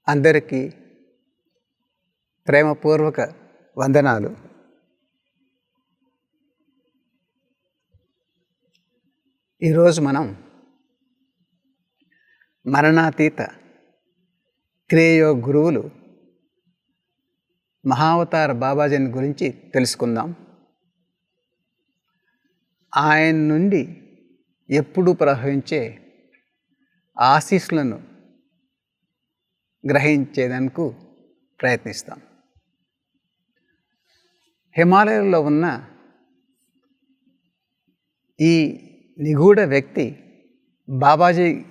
అందరికీ ప్రేమపూర్వక వందనాలు. ఈరోజు మనం మరణాతీత క్రియయోగ గురువులు మహావతార బాబాజీని గురించి తెలుసుకుందాం. ఆయన నుండి ఎప్పుడూ ప్రవహించే ఆశీస్సులను గ్రహించేందుకు ప్రయత్నిస్తాం. హిమాలయాల్లో ఉన్న ఈ నిగూఢ వ్యక్తి బాబాజీ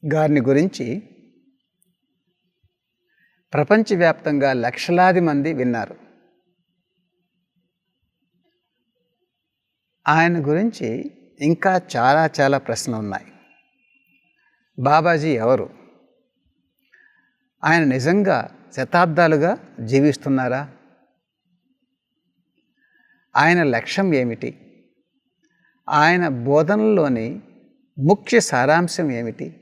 గారిని గురించి ప్రపంచవ్యాప్తంగా లక్షలాది మంది విన్నారు. ఆయన గురించి ఇంకా చాలా ప్రశ్నలు ఉన్నాయి. బాబాజీ ఎవరు? ఆయన నిజంగా శతాబ్దాలుగా జీవిస్తున్నారా? ఆయన లక్ష్యం ఏమిటి? ఆయన బోధనలోని ముఖ్య సారాంశం ఏమిటి?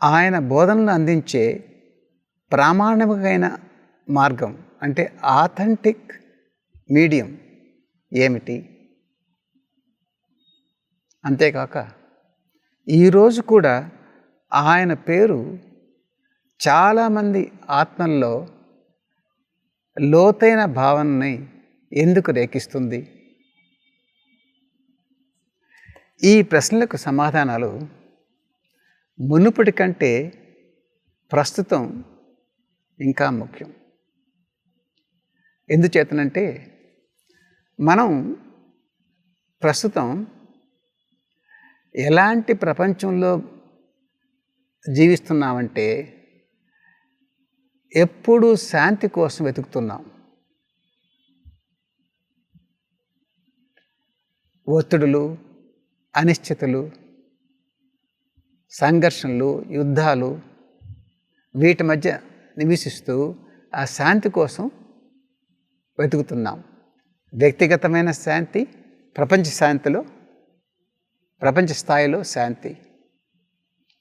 ఆయన బోధనలు అందించే ప్రామాణికమైన మార్గం అంటే ఆథెంటిక్ మీడియం ఏమిటి? అంతేకాక ఈరోజు కూడా ఆయన పేరు చాలామంది ఆత్మల్లో లోతైన భావనని ఎందుకు రేకిస్తుంది? ఈ ప్రశ్నలకు సమాధానాలు మునుపటి కంటే ప్రస్తుతం ఇంకా ముఖ్యం. ఎందుచేతనంటే మనం ప్రస్తుతం ఎలాంటి ప్రపంచంలో జీవిస్తున్నామంటే ఎప్పుడూ శాంతి కోసం వెతుకుతున్నాం. ఒత్తిడులు, అనిశ్చితులు, సంఘర్షణలు, యుద్ధాలు వీటి మధ్య నివసిస్తూ ఆ శాంతి కోసం వెతుకుతున్నాం. వ్యక్తిగతమైన శాంతి, ప్రపంచ స్థాయిలో శాంతి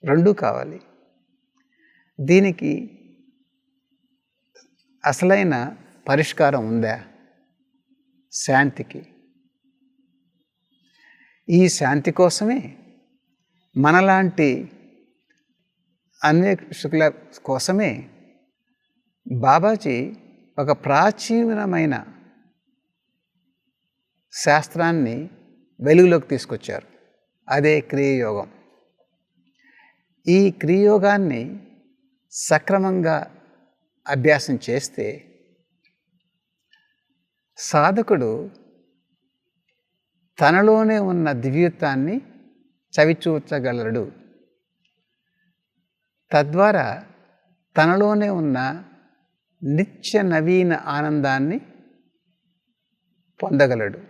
రెండూ కావాలి. దీనికి అసలైన పరిష్కారం ఉందా? శాంతికి. ఈ శాంతి కోసమే మనలాంటి అన్వేషకుల కోసమే బాబాజీ ఒక ప్రాచీనమైన శాస్త్రాన్ని వెలుగులోకి తీసుకొచ్చారు. అదే క్రియాయోగం. ఈ క్రియాయోగాన్ని సక్రమంగా అభ్యాసం చేస్తే సాధకుడు తనలోనే ఉన్న దివ్యత్వాన్ని చవిచూచగలడు. తద్వారా తనలోనే ఉన్న నిత్య నవీన ఆనందాన్ని పొందగలడు.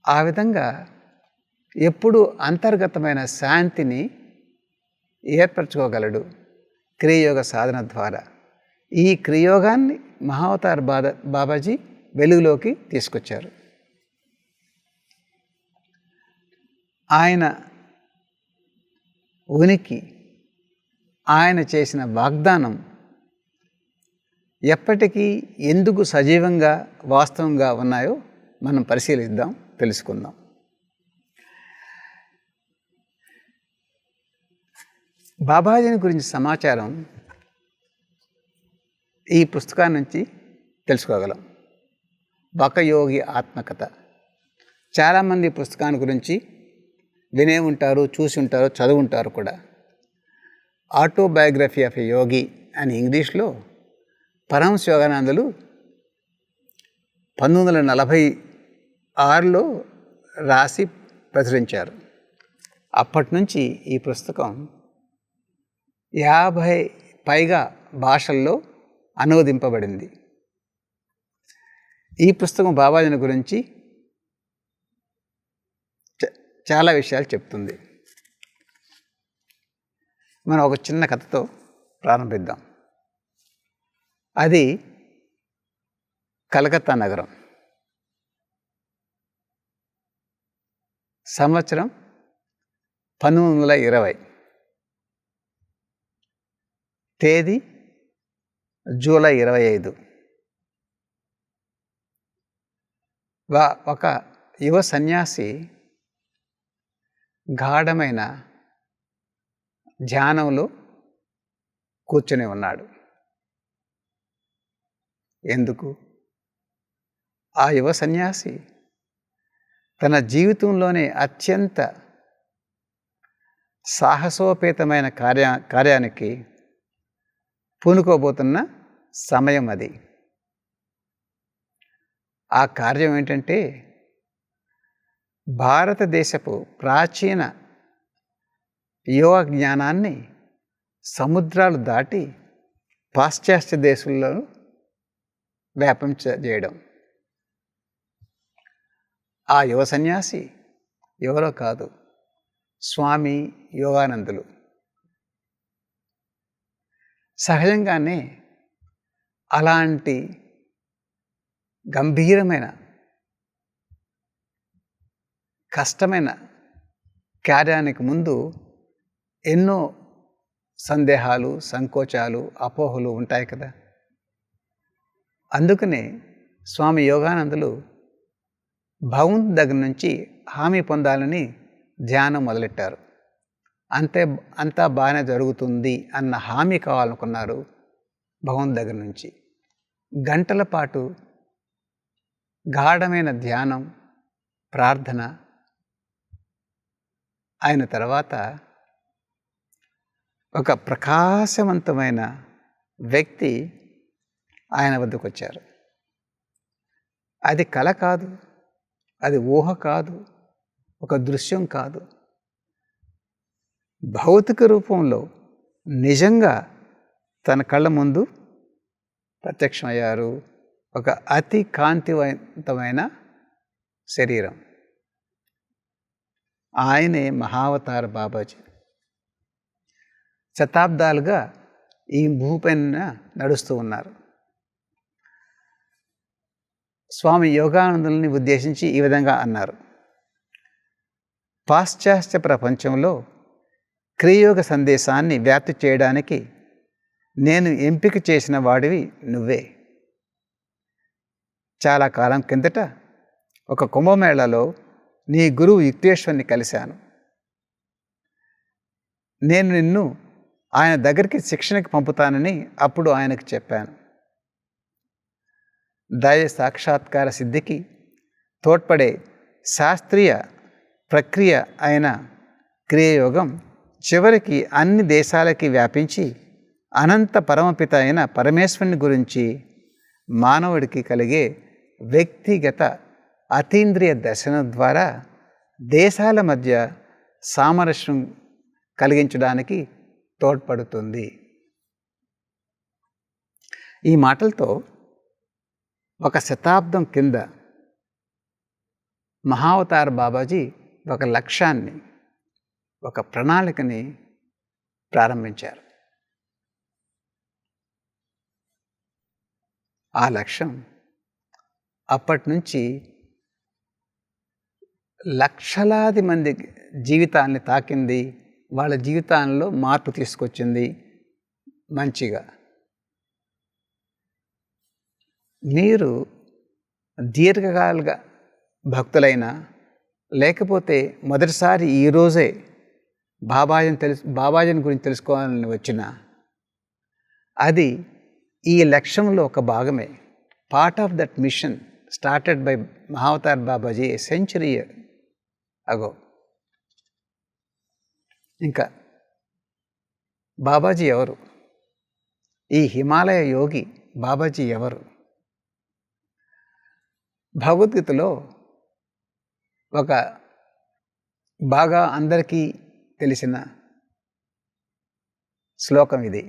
ఆ విధంగా ఎప్పుడూ అంతర్గతమైన శాంతిని ఏర్పరచుకోగలడు క్రియాయోగ సాధన ద్వారా. ఈ క్రియాయోగాన్ని మహావతార్ బాబాజీ వెలుగులోకి తీసుకొచ్చారు. ఆయన ఉనికి, ఆయన చేసిన వాగ్దానం ఎప్పటికీ ఎందుకు సజీవంగా వాస్తవంగా ఉన్నాయో మనం పరిశీలిద్దాం, తెలుసుకుందాం. బాబాజీని గురించి సమాచారం ఈ పుస్తకాన్ని నుంచి తెలుసుకోగలం. బకయోగి ఆత్మకథ. చాలామంది పుస్తకాన్ని గురించి వినే ఉంటారు, చూసి ఉంటారు, చదువుంటారు కూడా. ఆటోబయోగ్రఫీ ఆఫ్ ఎ యోగి అని ఇంగ్లీష్లో పరమహంస యోగానందులు 1946లో రాసి ప్రచురించారు. అప్పటి నుంచి ఈ పుస్తకం 50 పైగా భాషల్లో అనువదింపబడింది. ఈ పుస్తకం బాబాజీని గురించి చాలా విషయాలు చెప్తుంది. మనం ఒక చిన్న కథతో ప్రారంభిద్దాం. అది కలకత్తా నగరం. సంవత్సరం 1920, తేదీ జూలై 25. ఒక యువ సన్యాసి గాఢమైన ధ్యానంలో కూర్చొని ఉన్నాడు. ఎందుకు? ఆ యువ సన్యాసి తన జీవితంలోనే అత్యంత సాహసోపేతమైన కార్యానికి పూనుకోబోతున్న సమయం అది. ఆ కార్యం ఏంటంటే, భారతదేశపు ప్రాచీన యోగ జ్ఞానాన్ని సముద్రాలు దాటి పాశ్చాత్య దేశంలో వ్యాపించజేయడం. ఆ యువ సన్యాసి ఎవరో కాదు, స్వామి యోగానందులు. సహజంగానే అలాంటి గంభీరమైన కష్టమైన కార్యానికి ముందు ఎన్నో సందేహాలు, సంకోచాలు, అపోహలు ఉంటాయి కదా. అందుకనే స్వామి యోగానందులు భగవంతుని దగ్గర నుంచి హామీ పొందాలని ధ్యానం మొదలెట్టారు. అంతా బాగానే జరుగుతుంది అన్న హామీ కావాలనుకున్నారు భగవంతుని దగ్గర నుంచి. గంటల పాటు గాఢమైన ధ్యానం, ప్రార్థన అయిన తర్వాత ఒక ప్రకాశవంతమైన వ్యక్తి ఆయన వద్దకు వచ్చారు. అది కల కాదు, అది ఊహ కాదు, ఒక దృశ్యం కాదు. భౌతిక రూపంలో నిజంగా తన కళ్ళ ముందు ప్రత్యక్షమయ్యారు. ఒక అతి కాంతివంతమైన శరీరం. ఆయనే మహావతార బాబాజీ. శతాబ్దాలుగా ఈ భూపైన నడుస్తూ ఉన్నారు. స్వామి యోగానందుల్ని ఉద్దేశించి ఈ విధంగా అన్నారు: పాశ్చాత్య ప్రపంచంలో క్రియయోగ సందేశాన్ని వ్యాప్తి చేయడానికి నేను ఎంపిక చేసిన వాడివి నువ్వే. చాలా కాలం కిందట ఒక కుంభమేళాలో నీ గురువు యుక్తేశ్వర్ని కలిశాను. నేను నిన్ను ఆయన దగ్గరికి శిక్షణకి పంపుతానని అప్పుడు ఆయనకు చెప్పాను. దైవ సాక్షాత్కార సిద్ధికి తోడ్పడే శాస్త్రీయ ప్రక్రియ అయిన క్రియయోగం చివరికి అన్ని దేశాలకి వ్యాపించి అనంత పరమపిత అయిన పరమేశ్వరుని గురించి మానవుడికి కలిగే వ్యక్తిగత అతీంద్రియ దర్శనం ద్వారా దేశాల మధ్య సామరస్యం కలిగించడానికి తోడ్పడుతుంది. ఈ మాటలతో ఒక శతాబ్దం కింద మహావతార బాబాజీ ఒక లక్ష్యాన్ని, ఒక ప్రణాళికని ప్రారంభించారు. ఆ లక్ష్యం అప్పటి నుంచి లక్షలాది మంది జీవితాన్ని తాకింది, వాళ్ళ జీవితాల్లో మార్పు తీసుకొచ్చింది మంచిగా. మీరు దీర్ఘకాలిక భక్తులైనా, లేకపోతే మొదటిసారి ఈరోజే బాబాజీని గురించి తెలుసుకోవాలని వచ్చినా, అది ఈ లక్ష్యంలో ఒక భాగమే. Part of that mission started by Mahavatar Babaji a century ago. ఇంకా బాబాజీ ఎవరు? ఈ హిమాలయ యోగి బాబాజీ ఎవరు? భగవద్గీతలో ఒక బాగా అందరికీ తెలిసిన శ్లోకం ఇది: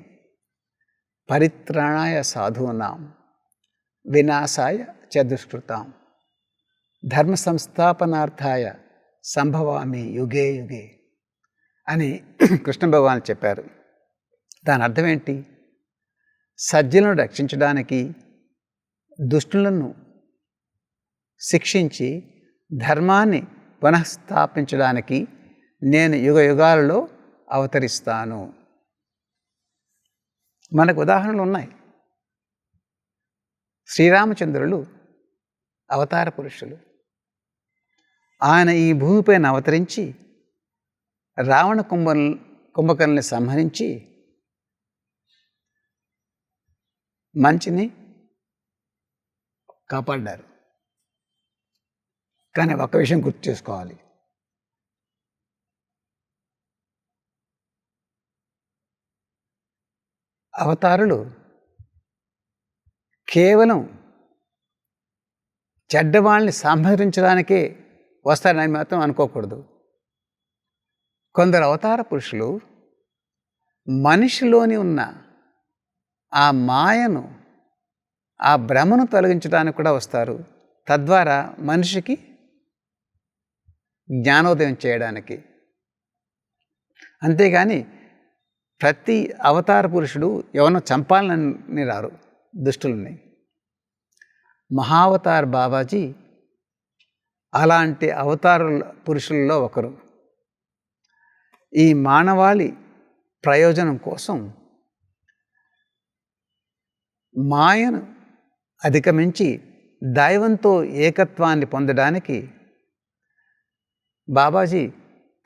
పరిత్రాణాయ సాధూనాం వినాశాయ చ దుష్కృతాం ధర్మ సంస్థాపనార్థాయ సంభవామి యుగే యుగే అని కృష్ణ భగవాన్ చెప్పారు. దాని అర్థం ఏంటి? సజ్జలను రక్షించడానికి, దుష్టులను శిక్షించి ధర్మాన్ని పునఃస్థాపించడానికి నేను యుగ యుగాలలో అవతరిస్తాను. మనకు ఉదాహరణలు ఉన్నాయి. శ్రీరామచంద్రులు అవతార పురుషులు. ఆయన ఈ భూమిపైన అవతరించి రావణ కుంభకర్ణుని సంహరించి మంచిని కాపాడారు. కానీ ఒక విషయం గుర్తు చేసుకోవాలి. అవతారులు కేవలం చెడ్డవాళ్ళని సంహరించడానికే వస్తారని మాత్రం అనుకోకూడదు. కొందరు అవతార పురుషులు మనిషిలోని ఉన్న ఆ మాయను, ఆ భ్రమను తొలగించడానికి కూడా వస్తారు. తద్వారా మనిషికి జ్ఞానోదయం చేయడానికి. అంతేగాని ప్రతి అవతార పురుషుడు ఎవరినో చంపాలని రారు దుష్టుల్ని. మహావతార్ బాబాజీ అలాంటి అవతారుల పురుషుల్లో ఒకరు. ఈ మానవాళి ప్రయోజనం కోసం మాయను అధిగమించి దైవంతో ఏకత్వాన్ని పొందడానికి బాబాజీ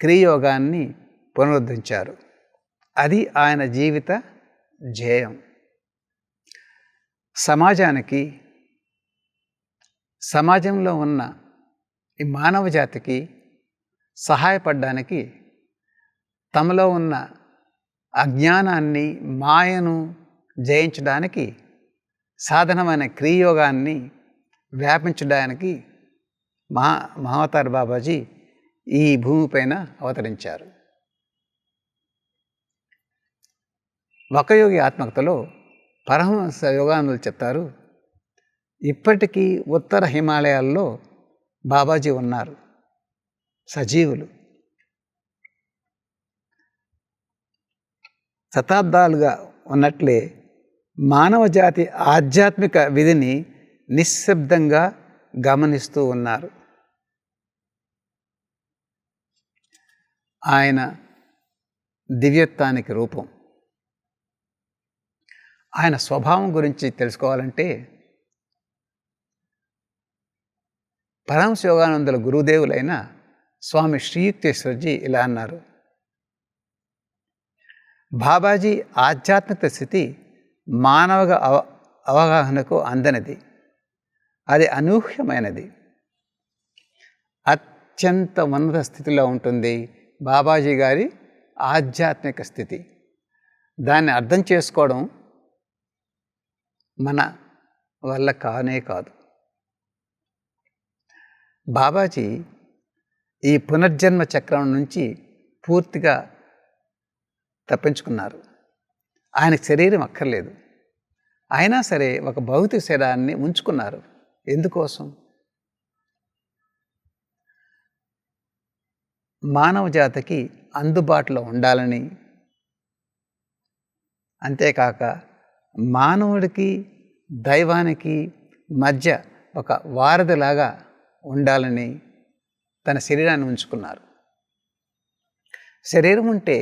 క్రియోగాన్ని పునరుద్ధరించారు. అది ఆయన జీవిత ధ్యేయం. సమాజంలో ఉన్న ఈ మానవ జాతికి సహాయపడడానికి, తమలో ఉన్న అజ్ఞానాన్ని, మాయను జయించడానికి, సాధనమైన క్రియోగాన్ని వ్యాపించడానికి మహావతార్ బాబాజీ ఈ భూమిపైన అవతరించారు. వకయోగి ఆత్మకథలో పరమహంస యోగానందులు చెప్తారు, ఇప్పటికీ ఉత్తర హిమాలయాల్లో బాబాజీ ఉన్నారు, సజీవులు. శతాబ్దాలుగా ఉన్నట్లే మానవ జాతి ఆధ్యాత్మిక విధిని నిశ్శబ్దంగా గమనిస్తూ ఉన్నారు. ఆయన దివ్యత్వానికి రూపం. ఆయన స్వభావం గురించి తెలుసుకోవాలంటే పరమహంస యోగానందుల గురుదేవులైన స్వామి శ్రీయుక్తేశ్వర్జీ ఇలా అన్నారు, బాబాజీ ఆధ్యాత్మిక స్థితి మానవ అవగాహనకు అందనిది. అది అనూహ్యమైనది. అత్యంత ఉన్నత స్థితిలో ఉంటుంది బాబాజీ గారి ఆధ్యాత్మిక స్థితి. దాన్ని అర్థం చేసుకోవడం మన వల్ల కానే కాదు. బాబాజీ ఈ పునర్జన్మ చక్రం నుంచి పూర్తిగా తప్పించుకున్నారు. ఆయనకు శరీరం అక్కర్లేదు. అయినా సరే ఒక భౌతిక శరీరాన్ని ఉంచుకున్నారు. ఎందుకోసం? మానవ జాతికి అందుబాటులో ఉండాలని, అంతేకాక మానవుడికి దైవానికి మధ్య ఒక వారధిలాగా ఉండాలని తన శరీరాన్ని ఉంచుకున్నారు. శరీరం ఉంటే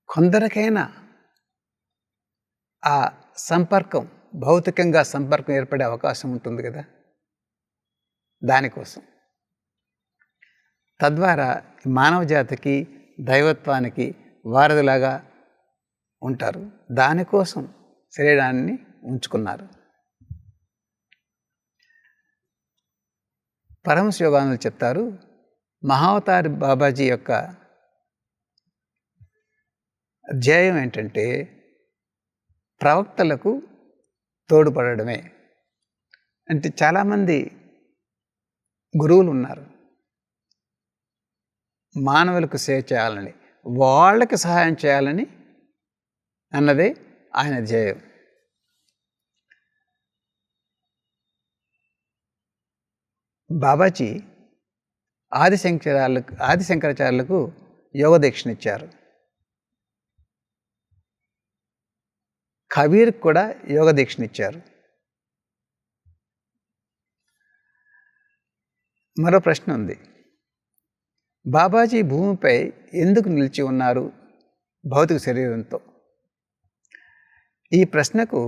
కొందరికైనా ఆ సంపర్కం, భౌతికంగా సంపర్కం ఏర్పడే అవకాశం ఉంటుంది కదా, దానికోసం. తద్వారా మానవ జాతికి దైవత్వానికి వారధిలాగా ఉంటారు. దానికోసం శరీరాన్ని ఉంచుకున్నారు. పరమహంస యోగానందులు చెప్తారు, మహావతార్ బాబాజీ యొక్క ధ్యేయం ఏంటంటే ప్రవక్తలకు తోడ్పడడమే. అంటే చాలామంది గురువులు ఉన్నారు, మానవులకు సేవ చేయాలని, వాళ్ళకి సహాయం చేయాలని అన్నదే ఆయన ధ్యేయం. బాబాజీ ఆదిశంకరాచార్యులకు యోగ దీక్షణ ఇచ్చారు. కబీర్కి కూడా యోగ దీక్షణ ఇచ్చారు. మరో ప్రశ్న ఉంది, బాబాజీ భూమిపై ఎందుకు నిలిచి ఉన్నారు భౌతిక శరీరంతో? ఈ ప్రశ్నకు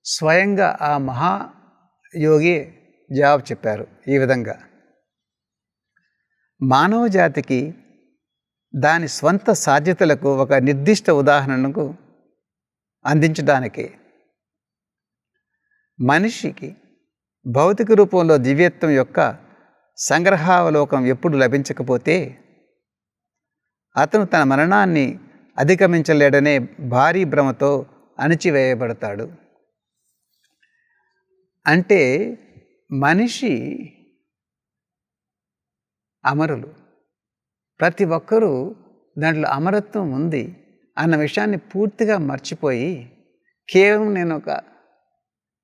స్వయంగా ఆ మహాయోగి జవాబు చెప్పారు ఈ విధంగా: మానవ జాతికి దాని స్వంత సాధ్యతలకు ఒక నిర్దిష్ట ఉదాహరణకు అందించడానికి మనిషికి భౌతిక రూపంలో దివ్యత్వం యొక్క సంగ్రహావలోకం ఎప్పుడు లభించకపోతే అతను తన మరణాన్ని అధిగమించలేడనే భారీ భ్రమతో అణిచివేయబడతాడు. అంటే మనిషి అమరులు, ప్రతి ఒక్కరూ దాంట్లో అమరత్వం ఉంది అన్న విషయాన్ని పూర్తిగా మర్చిపోయి కేవలం నేను ఒక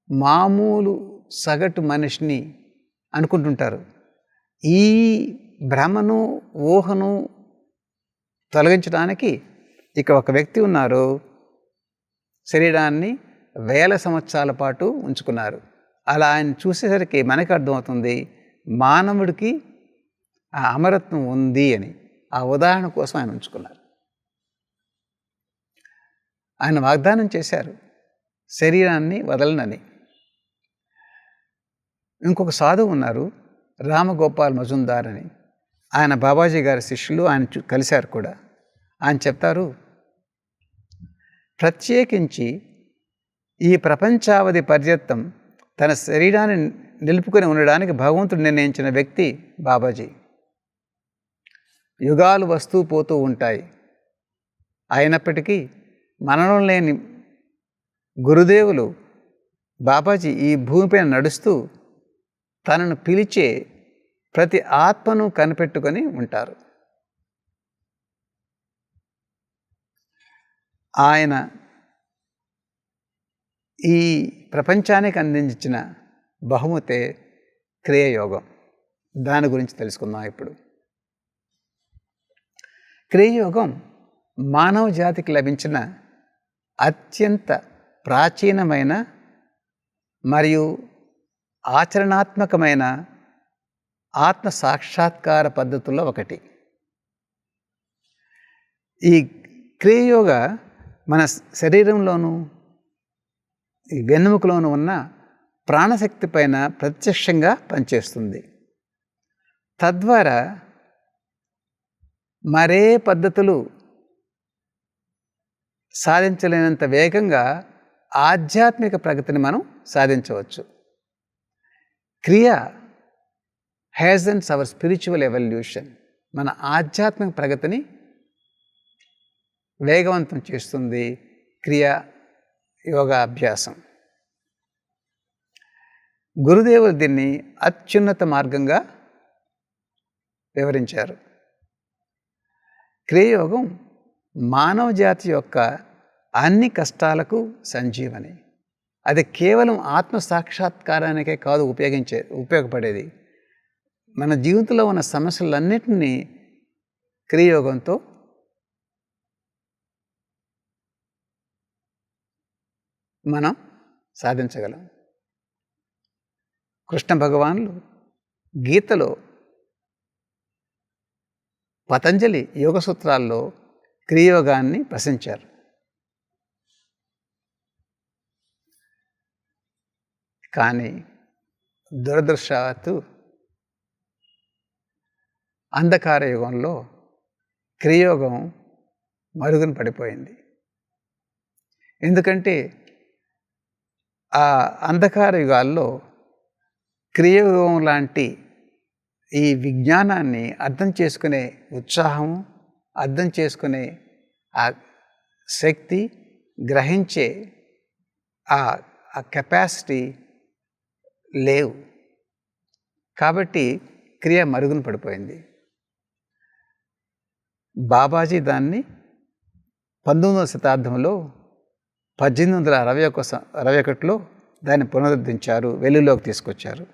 మామూలు సగటు మనిషిని అనుకుంటుంటారు. ఈ భ్రమను, ఊహను తొలగించడానికి ఇక ఒక వ్యక్తి ఉన్నారు, శరీరాన్ని వేల సంవత్సరాల పాటు ఉంచుకున్నారు. అలా ఆయన చూసేసరికి మనకు అర్థమవుతుంది మానవుడికి ఆ అమరత్వం ఉంది అని. ఆ ఉదాహరణ కోసం ఆయన ఉంచుకున్నారు. ఆయన వాగ్దానం చేశారు శరీరాన్ని వదలనని. ఇంకొక సాధువు ఉన్నారు, రామగోపాల్ మజుందార్ అని. ఆయన బాబాజీ గారి శిష్యులు, ఆయన కలిశారు కూడా. ఆయన చెప్తారు, ప్రత్యేకించి ఈ ప్రపంచావధి పర్యంతం తన శరీరాన్ని నిలుపుకొని ఉండడానికి భగవంతుడు నిర్ణయించిన వ్యక్తి బాబాజీ. యుగాలు వస్తూ పోతూ ఉంటాయి, అయినప్పటికీ మరణం లేని గురుదేవులు బాబాజీ ఈ భూమిపైన నడుస్తూ తనను పిలిచే ప్రతి ఆత్మను కనిపెట్టుకొని ఉంటారు. ఆయన ఈ ప్రపంచానికి అందించిన బహుమతే క్రియాయోగం. దాని గురించి తెలుసుకుందాం ఇప్పుడు. క్రియాయోగం మానవ జాతికి లభించిన అత్యంత ప్రాచీనమైన మరియు ఆచరణాత్మకమైన ఆత్మ సాక్షాత్కార పద్ధతుల్లో ఒకటి. ఈ క్రియాయోగ మన శరీరంలోనూ ఈ వెన్నెముకలోనూ ఉన్న ప్రాణశక్తి పైన ప్రత్యక్షంగా పనిచేస్తుంది. తద్వారా మరే పద్ధతులు సాధించలేనంత వేగంగా ఆధ్యాత్మిక ప్రగతిని మనం సాధించవచ్చు. క్రియ హ్యాజన్స్ అవర్ స్పిరిచువల్ ఎవల్యూషన్. మన ఆధ్యాత్మిక ప్రగతిని వేగవంతం చేస్తుంది క్రియా యోగా అభ్యాసం. గురుదేవులు దీన్ని అత్యున్నత మార్గంగా వివరించారు. క్రియాయోగం మానవ జాతి యొక్క అన్ని కష్టాలకు సంజీవని. అది కేవలం ఆత్మ సాక్షాత్కారానికే కాదు ఉపయోగపడేది. మన జీవితంలో ఉన్న సమస్యలన్నింటినీ క్రియాయోగంతో మనం సాధించగలం. కృష్ణ భగవానులు గీతలో, పతంజలి యోగ సూత్రాల్లో క్రియాయోగాన్ని ప్రశంసించారు. కానీ దురదృష్టవశాత్తు అంధకార యుగంలో క్రియాయోగం మరుగున పడిపోయింది. ఎందుకంటే ఆ అంధకార యుగాల్లో క్రియాయోగం లాంటి ఈ విజ్ఞానాన్ని అర్థం చేసుకునే ఉత్సాహం, అర్థం చేసుకునే ఆ శక్తి, గ్రహించే ఆ కెపాసిటీ లేవు. కాబట్టి క్రియ మరుగున పడిపోయింది. బాబాజీ దాన్ని 19వ శతాబ్దంలో 1861లో దాన్ని పునరుద్ధరించారు, వెలుగులోకి తీసుకొచ్చారు.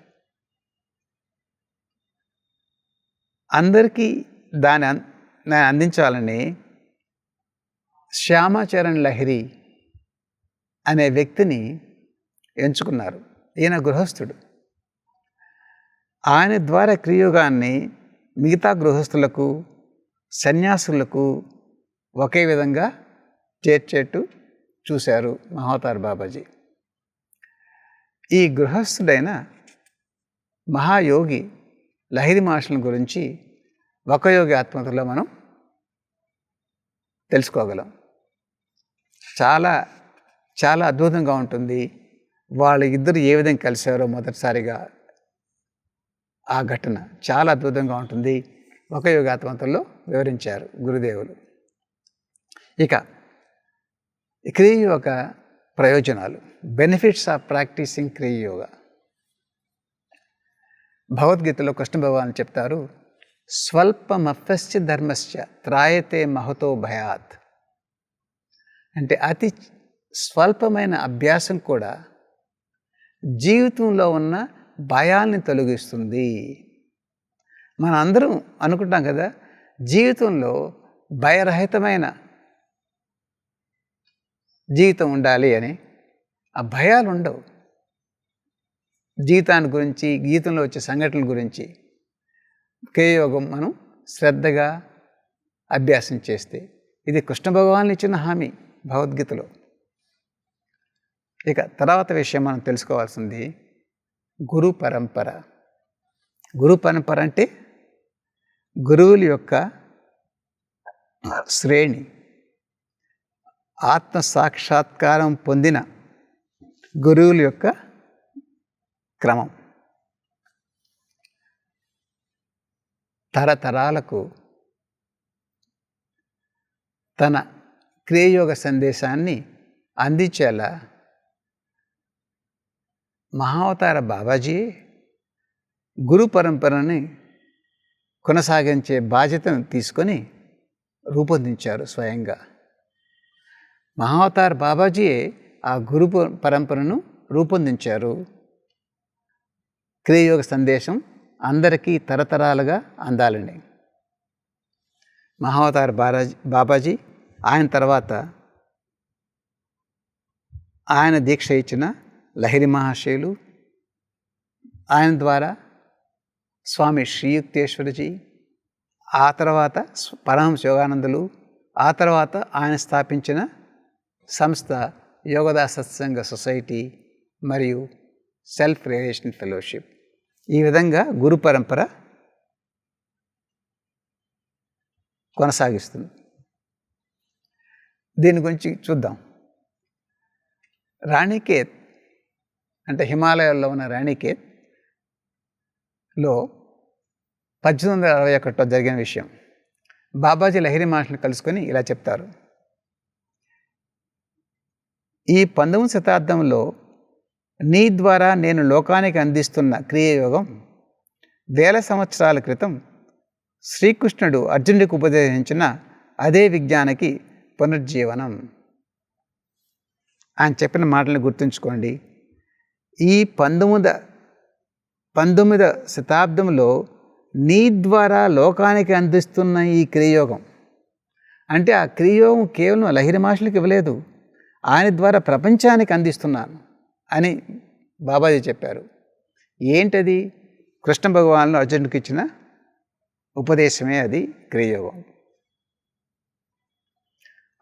అందరికీ దాన్ని అందించాలని శ్యామాచరణ్ లహిరి అనే వ్యక్తిని ఎంచుకున్నారు. ఈయన గృహస్థుడు. ఆయన ద్వారా క్రియాయోగాన్ని మిగతా గృహస్థులకు సన్యాసులకు ఒకే విధంగా చేర్చేట్టు చూశారు మహావతార్ బాబాజీ. ఈ గృహస్థుడైన మహాయోగి లహిరి మహర్షుల గురించి వకయోగి ఆత్మకథలో మనం తెలుసుకోగలం. చాలా చాలా అద్భుతంగా ఉంటుంది. వాళ్ళ ఇద్దరు ఏ విధంగా కలిశారో మొదటిసారిగా ఆ ఘటన చాలా అద్భుతంగా ఉంటుంది. వకయోగి ఆత్మకథలో వివరించారు గురుదేవులు. ఇక క్రియాయోగ ప్రయోజనాలు, బెనిఫిట్స్ ఆఫ్ ప్రాక్టీసింగ్ క్రియాయోగ. భగవద్గీతలో కృష్ణ భగవాన్ చెప్తారు, స్వల్పమప్యస్య ధర్మస్య త్రాయతే మహతో భయాత్. అంటే అతి స్వల్పమైన అభ్యాసం కూడా జీవితంలో ఉన్న భయాల్ని తొలగిస్తుంది. మన అందరం అనుకుంటాం కదా, జీవితంలో భయరహితమైన జీవితం ఉండాలి అని. ఆ భయాలు ఉండవు. జీవితాన్ని గురించి, జీవితంలో వచ్చే సంఘటనల గురించి క్రియాయోగం మనం శ్రద్ధగా అభ్యాసం చేస్తే, ఇది కృష్ణ భగవాన్ ఇచ్చిన హామీ భగవద్గీతలో. ఇక తర్వాత విషయం మనం తెలుసుకోవాల్సింది గురు పరంపర. గురు పరంపర అంటే గురువుల యొక్క శ్రేణి, ఆత్మ సాక్షాత్కారం పొందిన గురువుల యొక్క క్రమం. తరతరాలకు తన క్రియాయోగ సందేశాన్ని అందించేలా మహావతార బాబాజీ గురు పరంపరని కొనసాగించే బాధ్యతను తీసుకొని రూపొందించారు స్వయంగా. మహావతార్ బాబాజీయే ఆ గురు పరంపరను రూపొందించారు. క్రియాయోగ సందేశం అందరికీ తరతరాలుగా అందాలని. మహావతార్ బాబాజీ, ఆయన తర్వాత ఆయన దీక్ష ఇచ్చిన లహిరి మహాశయులు, ఆయన ద్వారా స్వామి శ్రీయుక్తేశ్వరజీ, ఆ తర్వాత పరమహంస యోగానందులు, ఆ తర్వాత ఆయన స్థాపించిన సంస్థ యోగదా సత్సంగ సొసైటీ మరియు సెల్ఫ్ రియలైజేషన్ ఫెలోషిప్. ఈ విధంగా గురు పరంపర కొనసాగిస్తుంది. దీని గురించి చూద్దాం. రాణికేత్ అంటే హిమాలయాల్లో ఉన్న రాణికేత్లో 1861లో జరిగిన విషయం. బాబాజీ లహిరి మహర్షిని కలుసుకొని ఇలా చెప్తారు, ఈ 19వ శతాబ్దంలో నీ ద్వారా నేను లోకానికి అందిస్తున్న క్రియాయోగం 1000 సంవత్సరాల క్రితం శ్రీకృష్ణుడు అర్జునుడికి ఉపదేశించిన అదే విజ్ఞానికి పునర్జీవనం. ఆయన చెప్పిన మాటలను గుర్తుంచుకోండి. ఈ 19వ శతాబ్దంలో నీ ద్వారా లోకానికి అందిస్తున్న ఈ క్రియాయోగం అంటే ఆ క్రియాయోగం కేవలం లహిరి మహర్షులకు ఇవ్వలేదు, ఆయన ద్వారా ప్రపంచానికి అందిస్తున్నాను అని బాబాజీ చెప్పారు. ఏంటది? కృష్ణ భగవానుడు అర్జునుడికి ఇచ్చిన ఉపదేశమే అది క్రియాయోగం.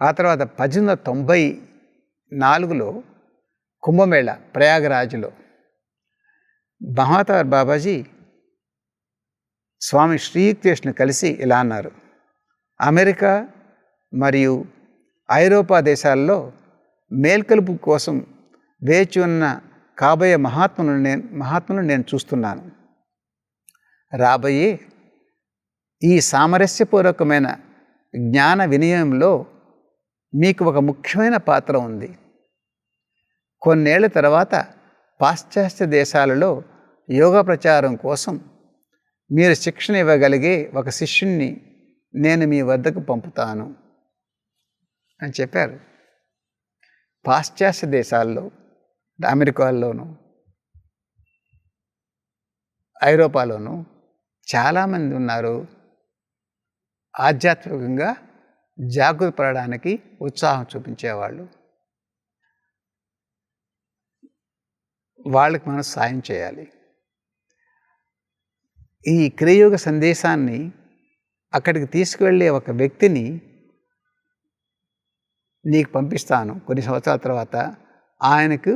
ఆ తర్వాత 1894లో కుంభమేళ ప్రయాగరాజ్లో మహావతార్ బాబాజీ స్వామి శ్రీయుక్తేశ్వరుని కలిసి ఇలా అన్నారు, అమెరికా మరియు ఐరోపా దేశాల్లో మేల్కొలుపు కోసం వేచి ఉన్న కాబోయే మహాత్ములను నేను చూస్తున్నాను. రాబోయే ఈ సామరస్యపూర్వకమైన జ్ఞాన వినియోగంలో మీకు ఒక ముఖ్యమైన పాత్ర ఉంది. కొన్నేళ్ల తర్వాత పాశ్చాత్య దేశాలలో యోగా ప్రచారం కోసం మీరు శిక్షణ ఇవ్వగలిగే ఒక శిష్యుణ్ణి నేను మీ వద్దకు పంపుతాను అని చెప్పారు. పాశ్చాత్య దేశాల్లో, అమెరికాల్లోనూ ఐరోపాలోనూ చాలామంది ఉన్నారు ఆధ్యాత్మికంగా జాగృతి పడడానికి ఉత్సాహం చూపించేవాళ్ళు. వాళ్ళకి మనం సాయం చేయాలి. ఈ క్రియాయోగ సందేశాన్ని అక్కడికి తీసుకువెళ్ళే ఒక వ్యక్తిని నీకు పంపిస్తాను కొన్ని సంవత్సరాల తర్వాత, ఆయనకు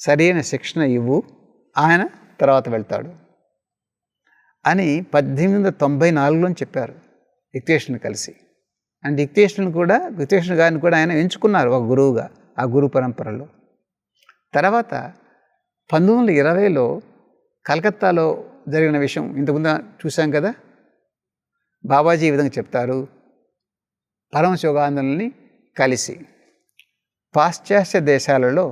సరైన శిక్షణ ఇవ్వు, ఆయన తర్వాత వెళ్తాడు అని 1894లో చెప్పారు యుక్తేశ్వరుని కలిసి. అండ్ యుక్తేశ్వరుని గారిని కూడా ఆయన ఎంచుకున్నారు ఒక గురువుగా ఆ గురు పరంపరలో. తర్వాత 1920లో కలకత్తాలో జరిగిన విషయం ఇంతకుముందు చూసాం కదా. బాబాజీ ఈ విధంగా చెప్తారు, పరమహంస యోగానందులని కలిసి పాశ్చాత్య దేశాలలో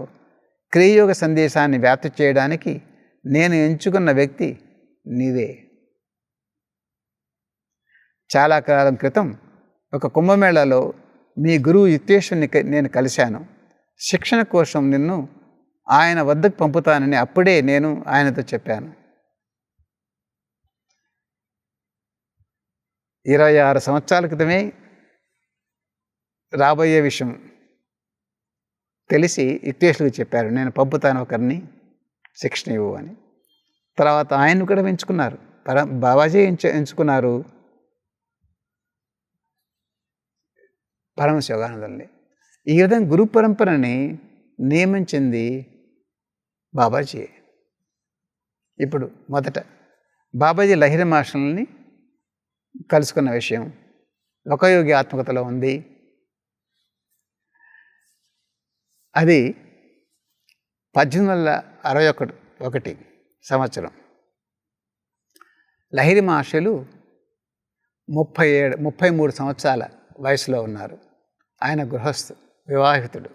క్రియాయోగ సందేశాన్ని వ్యాప్తి చేయడానికి నేను ఎంచుకున్న వ్యక్తి నీవే. చాలా కాలం క్రితం ఒక కుంభమేళాలో మీ గురువు యుక్తేశ్వరుని నేను కలిశాను. శిక్షణ కోసం నిన్ను ఆయన వద్దకు పంపుతానని అప్పుడే నేను ఆయనతో చెప్పాను. 26 సంవత్సరాల క్రితమే రాబోయే విషయం తెలిసి యుక్తేశ్వరుడికి చెప్పారు, నేను పంపుతాను ఒకరిని, శిక్షణ ఇవ్వు అని. తర్వాత ఆయన్ని కూడా ఎంచుకున్నారు, బాబాజీ ఎంచుకున్నారు పరమహంస యోగానందుల్ని. ఈ విధంగా గురు పరంపరని నియమించింది బాబాజీ. ఇప్పుడు మొదట బాబాజీ లహిరి మాస్టర్లని కలుసుకున్న విషయం లోకయోగి ఆత్మకథలో ఉంది. అది 1861 సంవత్సరం. లహిరి మహర్షులు 33 సంవత్సరాల వయసులో ఉన్నారు. ఆయన గృహస్థు, వివాహితుడు.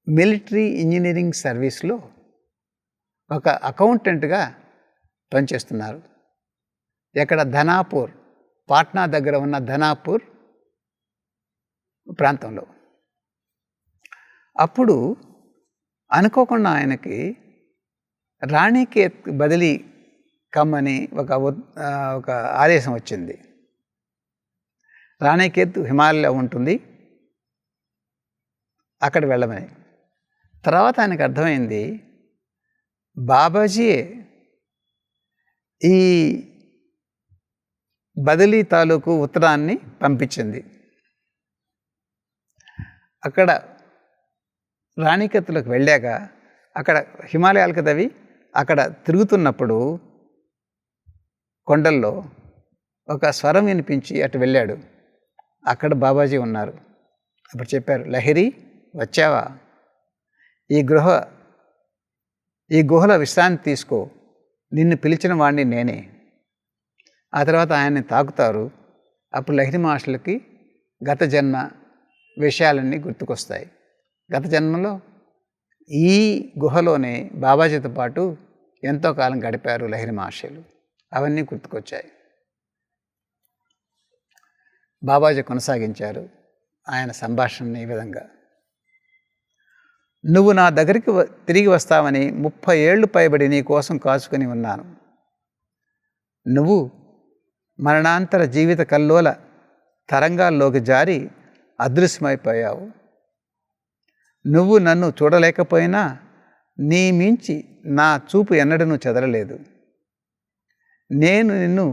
మిలిటరీ ఇంజనీరింగ్ సర్వీస్లో ఒక అకౌంటెంట్గా పనిచేస్తున్నారు. ఎక్కడ ధనాపూర్, పాట్నా దగ్గర ఉన్న ధనాపూర్ ప్రాంతంలో. అప్పుడు అనుకోకుండా ఆయనకి రాణికేత్ బదిలీ కమ్మని ఒక ఆదేశం వచ్చింది. రాణికేత్ హిమాలయంలో ఉంటుంది, అక్కడ వెళ్ళమని. తర్వాత ఆయనకు అర్థమైంది, బాబాజీ ఈ బదిలీ తాలూకు ఉత్తరాన్ని పంపించింది. అక్కడ రాణికేత్లోకి వెళ్ళాక అక్కడ హిమాలయాలు కదవి, అక్కడ తిరుగుతున్నప్పుడు కొండల్లో ఒక స్వరం వినిపించి అటు వెళ్ళాడు. అక్కడ బాబాజీ ఉన్నారు. అప్పుడు చెప్పారు, లహిరి వచ్చావా, ఈ గుహలో విశ్రాంతి తీసుకో, నిన్ను పిలిచిన వాడిని నేనే. ఆ తర్వాత ఆయన్ని తాకుతారు. అప్పుడు లహిరి మహర్షులకి గత జన్మ విషయాలన్నీ గుర్తుకొస్తాయి. గత జన్మలో ఈ గుహలోనే బాబాజీతో పాటు ఎంతో కాలం గడిపారు లహిరి మహర్షులు. అవన్నీ గుర్తుకొచ్చాయి. బాబాజీ కొనసాగించారు ఆయన సంభాషణని ఈ విధంగా, నువ్వు నా దగ్గరికి తిరిగి వస్తావని 30 ఏళ్ళు పైబడి నీ కోసం కాచుకొని ఉన్నాను. నువ్వు మరణాంతర జీవిత కల్లోల తరంగాల్లోకి జారి అదృశ్యమైపోయావు. నువ్వు నన్ను చూడలేకపోయినా నీ మించి నా చూపు ఎన్నడూ చెదరలేదు. నేను నిన్ను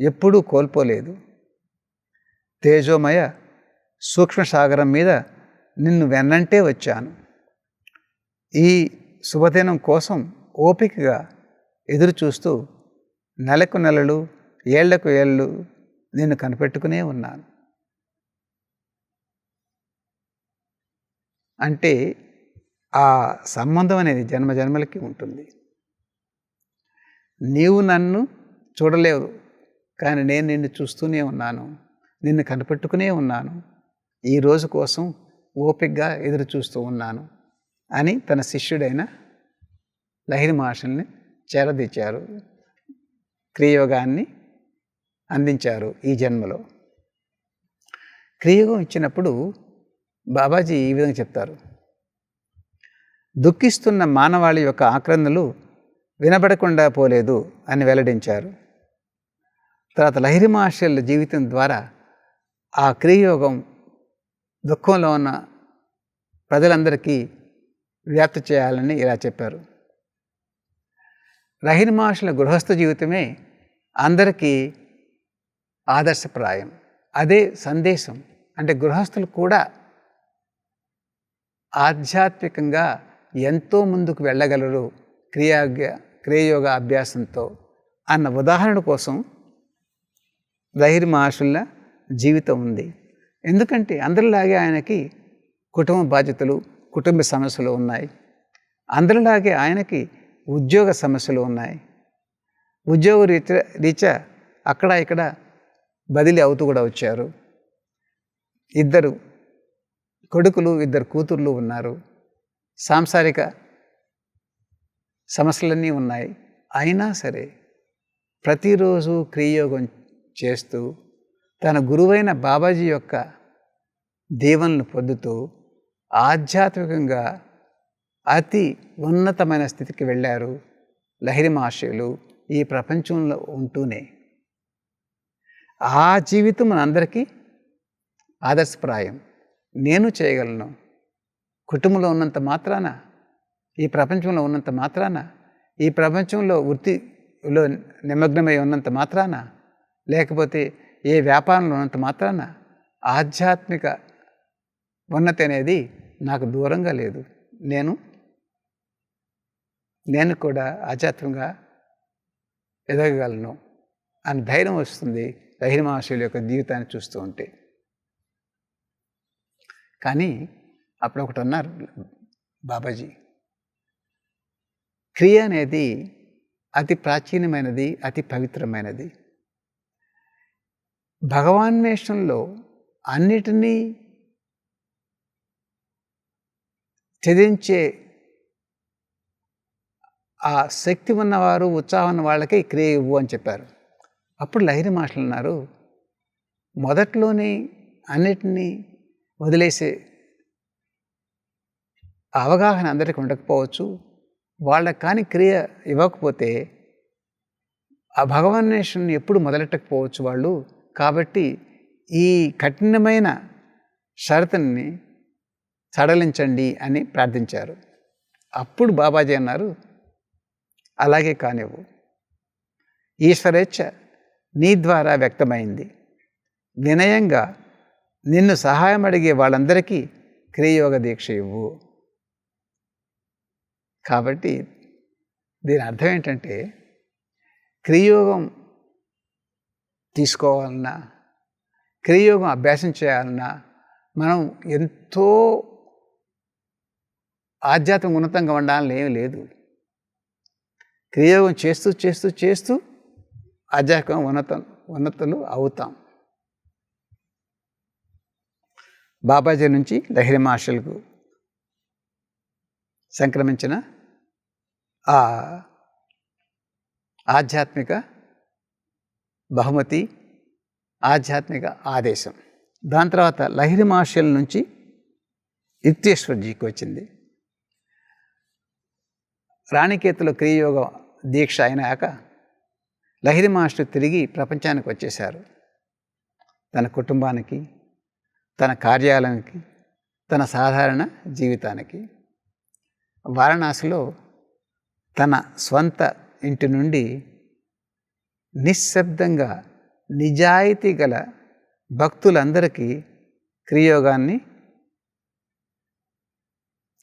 ఎప్పుడూ కోల్పోలేదు. తేజోమయ సూక్ష్మసాగరం మీద నిన్ను వెన్నంటే వచ్చాను. ఈ శుభదినం కోసం ఓపికగా ఎదురు చూస్తూ నెలకు నెలలు, ఏళ్లకు ఏళ్ళు నిన్ను కనిపెట్టుకునే ఉన్నాను. అంటే ఆ సంబంధం అనేది జన్మజన్మలకి ఉంటుంది. నీవు నన్ను చూడలేవు, కానీ నేను నిన్ను చూస్తూనే ఉన్నాను, నిన్ను కనిపెట్టుకునే ఉన్నాను, ఈ రోజు కోసం ఓపికగా ఎదురు చూస్తూ ఉన్నాను అని తన శిష్యుడైన లహిరి మహర్షుల్ని చేరదీచారు. క్రియాయోగాన్ని అందించారు ఈ జన్మలో. క్రియాయోగం ఇచ్చినప్పుడు బాబాజీ ఈ విధంగా చెప్తారు, దుఃఖిస్తున్న మానవాళి యొక్క ఆక్రందనలు వినబడకుండా పోలేదు అని వెల్లడించారు. తర్వాత లహిరి మహర్షుల జీవితం ద్వారా ఆ క్రియాయోగం దుఃఖంలో ఉన్న ప్రజలందరికీ వ్యాప్తి చేయాలని ఇలా చెప్పారు. లహిరి మహర్షుల గృహస్థ జీవితమే అందరికీ ఆదర్శప్రాయం. అదే సందేశం. అంటే గృహస్థులు కూడా ఆధ్యాత్మికంగా ఎంతో ముందుకు వెళ్ళగలరు క్రియాయోగ అభ్యాసంతో అన్న ఉదాహరణ కోసం లహిరి మహర్షుల జీవితం ఉంది. ఎందుకంటే అందరిలాగే ఆయనకి కుటుంబ బాధ్యతలు, కుటుంబ సమస్యలు ఉన్నాయి. అందరిలాగే ఆయనకి ఉద్యోగ సమస్యలు ఉన్నాయి. ఉద్యోగ రీత్యా అక్కడ ఇక్కడ బదిలీ అవుతూ కూడా వచ్చారు. 2 కొడుకులు, 2 కూతుర్లు ఉన్నారు. సాంసారిక సమస్యలన్నీ ఉన్నాయి. అయినా సరే ప్రతిరోజు క్రియాయోగం చేస్తూ తన గురువైన బాబాజీ యొక్క దీవెనలు పొందుతూ ఆధ్యాత్మికంగా అతి ఉన్నతమైన స్థితికి వెళ్ళారు లహిరి మహర్షులు ఈ ప్రపంచంలో ఉంటూనే. ఆ జీవితం మనందరికీ ఆదర్శప్రాయం. నేను చేయగలను. కుటుంబంలో ఉన్నంత మాత్రాన, ఈ ప్రపంచంలో ఉన్నంత మాత్రాన, ఈ ప్రపంచంలో వృత్తిలో నిమగ్నమై ఉన్నంత మాత్రాన, లేకపోతే ఏ వ్యాపారంలో ఉన్నంత మాత్రాన ఆధ్యాత్మిక ఉన్నతి అనేది నాకు దూరంగా లేదు. నేను కూడా ఆధ్యాత్మికంగా ఎదగగలను అని ధైర్యం వస్తుంది లహిరి మహర్షుల యొక్క జీవితాన్ని చూస్తూ ఉంటే. కానీ అప్పుడు ఒకటి అన్నారు బాబాజీ, క్రియ అనేది అతి ప్రాచీనమైనది, అతి పవిత్రమైనది. భగవాన్వేషణలో అన్నిటినీ ఛేదించే ఆ శక్తి ఉన్నవారు, ఉత్సాహం ఉన్న వాళ్ళకే క్రియ ఇవ్వు అని చెప్పారు. అప్పుడు లహిరి మహర్షులు అన్నారు, మొదట్లోనే అన్నిటినీ వదిలేసే అవగాహన అందరికీ ఉండకపోవచ్చు. వాళ్ళకి కానీ క్రియ ఇవ్వకపోతే ఆ భగవన్వేషణను ఎప్పుడు మొదలెట్టకపోవచ్చు వాళ్ళు. కాబట్టి ఈ కఠినమైన షరతుని సడలించండి అని ప్రార్థించారు. అప్పుడు బాబాజీ అన్నారు, అలాగే కానివ్వు. ఈశ్వరేచ్ఛ నీ ద్వారా వ్యక్తమైంది. వినయంగా నిన్ను సహాయం అడిగే వాళ్ళందరికీ క్రియాయోగ దీక్ష ఇవ్వు. కాబట్టి దీని అర్థం ఏంటంటే, క్రియాయోగం తీసుకోవాలన్నా, క్రియాయోగం అభ్యాసం చేయాలన్నా మనం ఎంతో ఆధ్యాత్మిక ఉన్నతంగా ఉండాలని ఏమీ లేదు. క్రియాయోగం చేస్తూ చేస్తూ చేస్తూ ఆధ్యాత్మిక ఉన్నతులు అవుతాం. బాబాజీ నుంచి లహిరి మహర్షులకు సంక్రమించిన ఆ ఆధ్యాత్మిక బహుమతి, ఆధ్యాత్మిక ఆదేశం. దాని తర్వాత లహిరి మహర్షుల నుంచి యుక్తేశ్వర్జీకి వచ్చింది. రాణికేతులో క్రియాయోగ దీక్ష అయినాక లహిరి మహర్షులు తిరిగి ప్రపంచానికి వచ్చేశారు. తన కుటుంబానికి, తన కార్యాలయానికి, తన సాధారణ జీవితానికి. వారణాసిలో తన స్వంత ఇంటి నుండి నిశ్శబ్దంగా నిజాయితీ గల భక్తులందరికీ క్రియాయోగాన్ని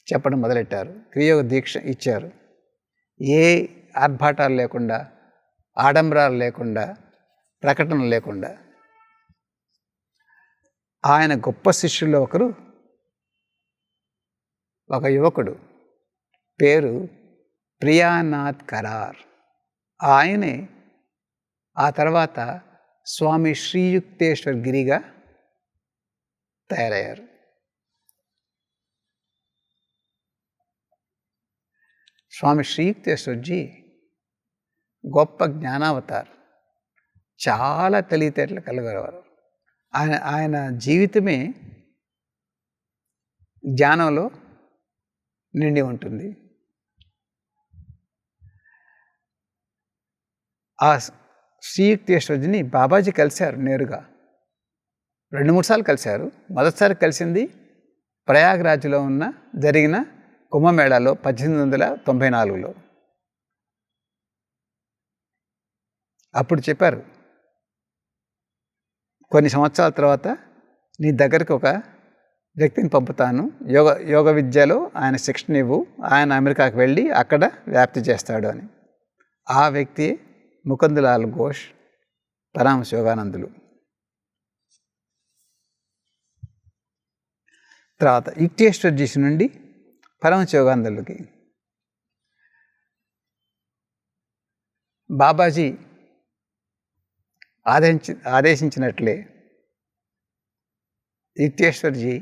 చెప్పడం మొదలెట్టారు. క్రియాయోగ దీక్ష ఇచ్చారు. ఏ ఆర్భాటాలు లేకుండా, ఆడంబరాలు లేకుండా, ప్రకటనలు లేకుండా. ఆయన గొప్ప శిష్యుల్లో ఒకరు, ఒక యువకుడు పేరు ప్రియానాథ్ కరార్. ఆయనే ఆ తర్వాత స్వామి శ్రీయుక్తేశ్వర్ గిరిగా తయారయ్యారు. స్వామి శ్రీయుక్తేశ్వర్జీ గొప్ప జ్ఞానావతార్. చాలా తెలివితేటలు కలిగేవారు. ఆయన జీవితమే జ్ఞానంలో నిండి ఉంటుంది. ఆ శ్రీయుక్తేశ్వర్జీని బాబాజీ కలిశారు నేరుగా. 2-3 సార్లు కలిశారు. మొదటిసారి కలిసింది ప్రయాగ్రాజ్లో జరిగిన కుంభమేళాలో 1894లో. అప్పుడు చెప్పారు, కొన్ని సంవత్సరాల తర్వాత నీ దగ్గరికి ఒక వ్యక్తిని పంపుతాను, యోగ విద్యలో ఆయన శిక్షణ ఇవ్వు, ఆయన అమెరికాకు వెళ్ళి అక్కడ వ్యాప్తి చేస్తాడు అని. ఆ వ్యక్తి ముకుందలాల్ ఘోష్, పరమహంస యోగానందులు. తర్వాత యుక్తేశ్వర్జీ నుండి పరమహంస యోగానందులకి బాబాజీ ఆదేశించినట్లే యుక్తేశ్వర్జీ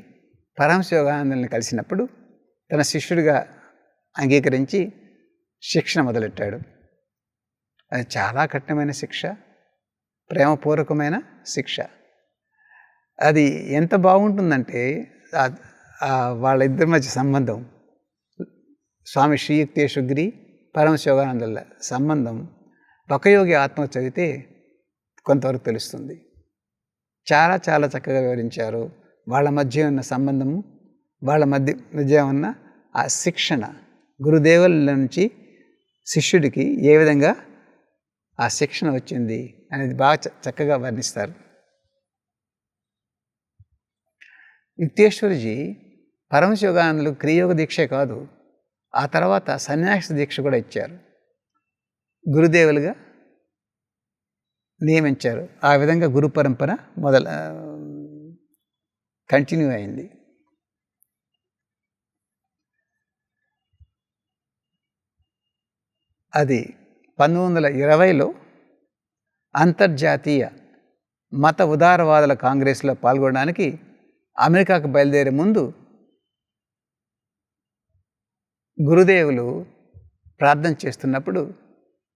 పరమహంస యోగానందుల్ని కలిసినప్పుడు తన శిష్యుడిగా అంగీకరించి శిక్షణ మొదలెట్టాడు. అది చాలా కఠినమైన శిక్ష, ప్రేమపూర్వకమైన శిక్ష. అది ఎంత బాగుంటుందంటే వాళ్ళిద్దరి మధ్య సంబంధం, స్వామి శ్రీ యుక్తేశ్వరగిరి పరమహంస యోగానందుల సంబంధం బకయోగి ఆత్మ చదివితే కొంతవరకు తెలుస్తుంది. చాలా చాలా చక్కగా వివరించారు. వాళ్ళ మధ్య ఉన్న సంబంధము, వాళ్ళ మధ్య ఉన్న ఆ శిక్షణ, గురుదేవుల నుంచి శిష్యుడికి ఏ విధంగా ఆ శిక్షణ వచ్చింది అనేది బాగా చక్కగా వర్ణిస్తారు. యుక్తేశ్వరజీ పరమహంస యోగానందులు క్రియోగ దీక్షే కాదు, ఆ తర్వాత సన్యాస దీక్ష కూడా ఇచ్చారు, గురుదేవులుగా నియమించారు. ఆ విధంగా గురు పరంపర కంటిన్యూ అయింది. అది 1920లో అంతర్జాతీయ మత ఉదారవాదుల కాంగ్రెస్లో పాల్గొనడానికి అమెరికాకు బయలుదేరే ముందు గురుదేవులు ప్రార్థన చేస్తున్నప్పుడు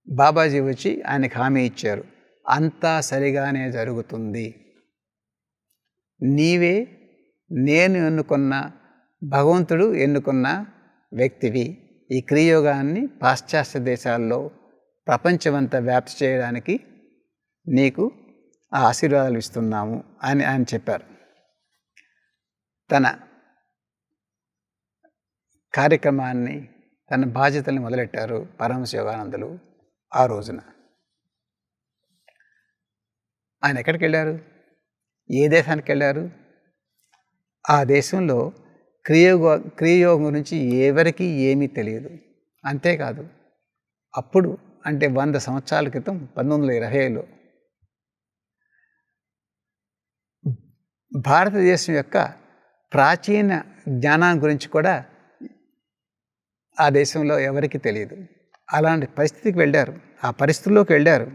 బాబాజీ వచ్చి ఆయనకు హామీ ఇచ్చారు, అంతా సరిగానే జరుగుతుంది, నీవే నేను ఎన్నుకున్న, భగవంతుడు ఎన్నుకున్న వ్యక్తివి, ఈ క్రియోగాన్ని పాశ్చాత్య దేశాల్లో ప్రపంచమంతా వ్యాప్తి చేయడానికి నీకు ఆ ఆశీర్వాదాలు ఇస్తున్నాము అని ఆయన చెప్పారు. తన కార్యక్రమాన్ని, తన బాధ్యతల్ని మొదలెట్టారు పరమహంస యోగానందులు. ఆ రోజున ఆయన ఎక్కడికి వెళ్ళారు, ఏ దేశానికి వెళ్ళారు? ఆ దేశంలో క్రియోగం గురించి ఎవరికి ఏమీ తెలియదు. అంతేకాదు, అప్పుడు అంటే 100 సంవత్సరాల క్రితం 1920లో భారతదేశం యొక్క ప్రాచీన జ్ఞానాన్ని గురించి కూడా ఆ దేశంలో ఎవరికి తెలియదు. అలాంటి పరిస్థితికి వెళ్ళారు, ఆ పరిస్థితుల్లోకి వెళ్ళారు.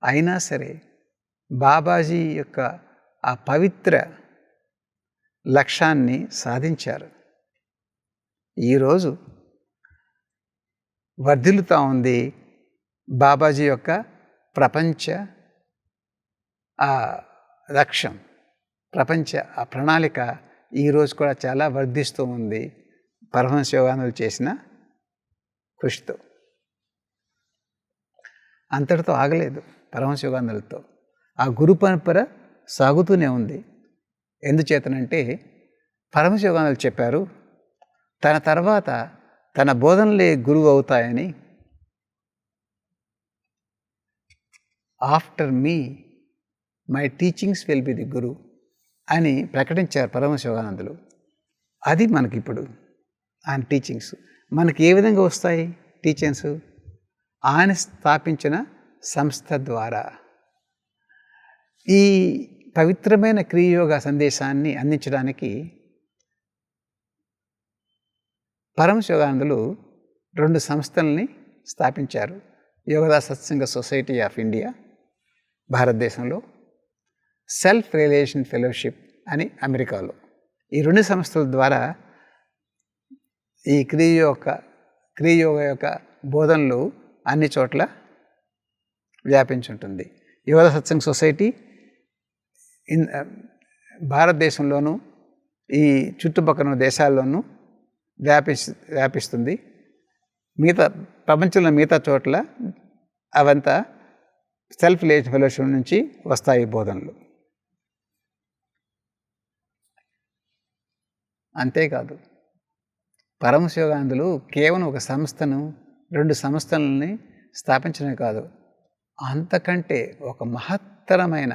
అయినా సరే బాబాజీ యొక్క ఆ పవిత్ర లక్ష్యాన్ని సాధించారు. ఈరోజు వర్ధిల్లుతూ ఉంది బాబాజీ యొక్క ప్రపంచ లక్ష్యం, ప్రపంచ ఆ ప్రణాళిక ఈరోజు కూడా చాలా వర్ధిస్తూ ఉంది పరమహంస యోగానందులు చేసిన కృషితో. అంతటితో ఆగలేదు పరమహంస యోగానందులతో, ఆ గురు పరంపర సాగుతూనే ఉంది. ఎందుచేతనంటే పరమహంస యోగానందులు చెప్పారు, తన తర్వాత తన బోధనలే గురువు అవుతాయని. After me my teachings will be the guru అని ప్రకటించారు పరమహంస యోగానందులు. అది మనకిప్పుడు ఆయన టీచింగ్స్ మనకి ఏ విధంగా వస్తాయి? టీచింగ్స్ ఆయన స్థాపించిన సంస్థ ద్వారా. ఈ పవిత్రమైన క్రియోగ సందేశాన్ని అందించడానికి పరమహంస యోగానందులు 2 సంస్థల్ని స్థాపించారు. Yogoda Satsanga society of India భారతదేశంలో, సెల్ఫ్ రియలైజేషన్ ఫెలోషిప్ అని అమెరికాలో. ఈ 2 సంస్థల ద్వారా ఈ క్రియోగ యొక్క బోధనలు అన్ని చోట్ల వ్యాపించుంటుంది. యోగదా సత్సంగ సొసైటీ భారతదేశంలోనూ ఈ చుట్టుపక్కల దేశాల్లోనూ వ్యాపిస్తుంది. మిగతా ప్రపంచంలో మిగతా చోట్ల అవంతా సెల్ఫ్ రిలైజేషన్ ఫెలోషిప్ నుంచి వస్తాయి బోధనలు. అంతేకాదు, పరమహంస యోగానందులు కేవలం ఒక సంస్థను, 2 సంస్థలని స్థాపించడమే కాదు, అంతకంటే ఒక మహత్తరమైన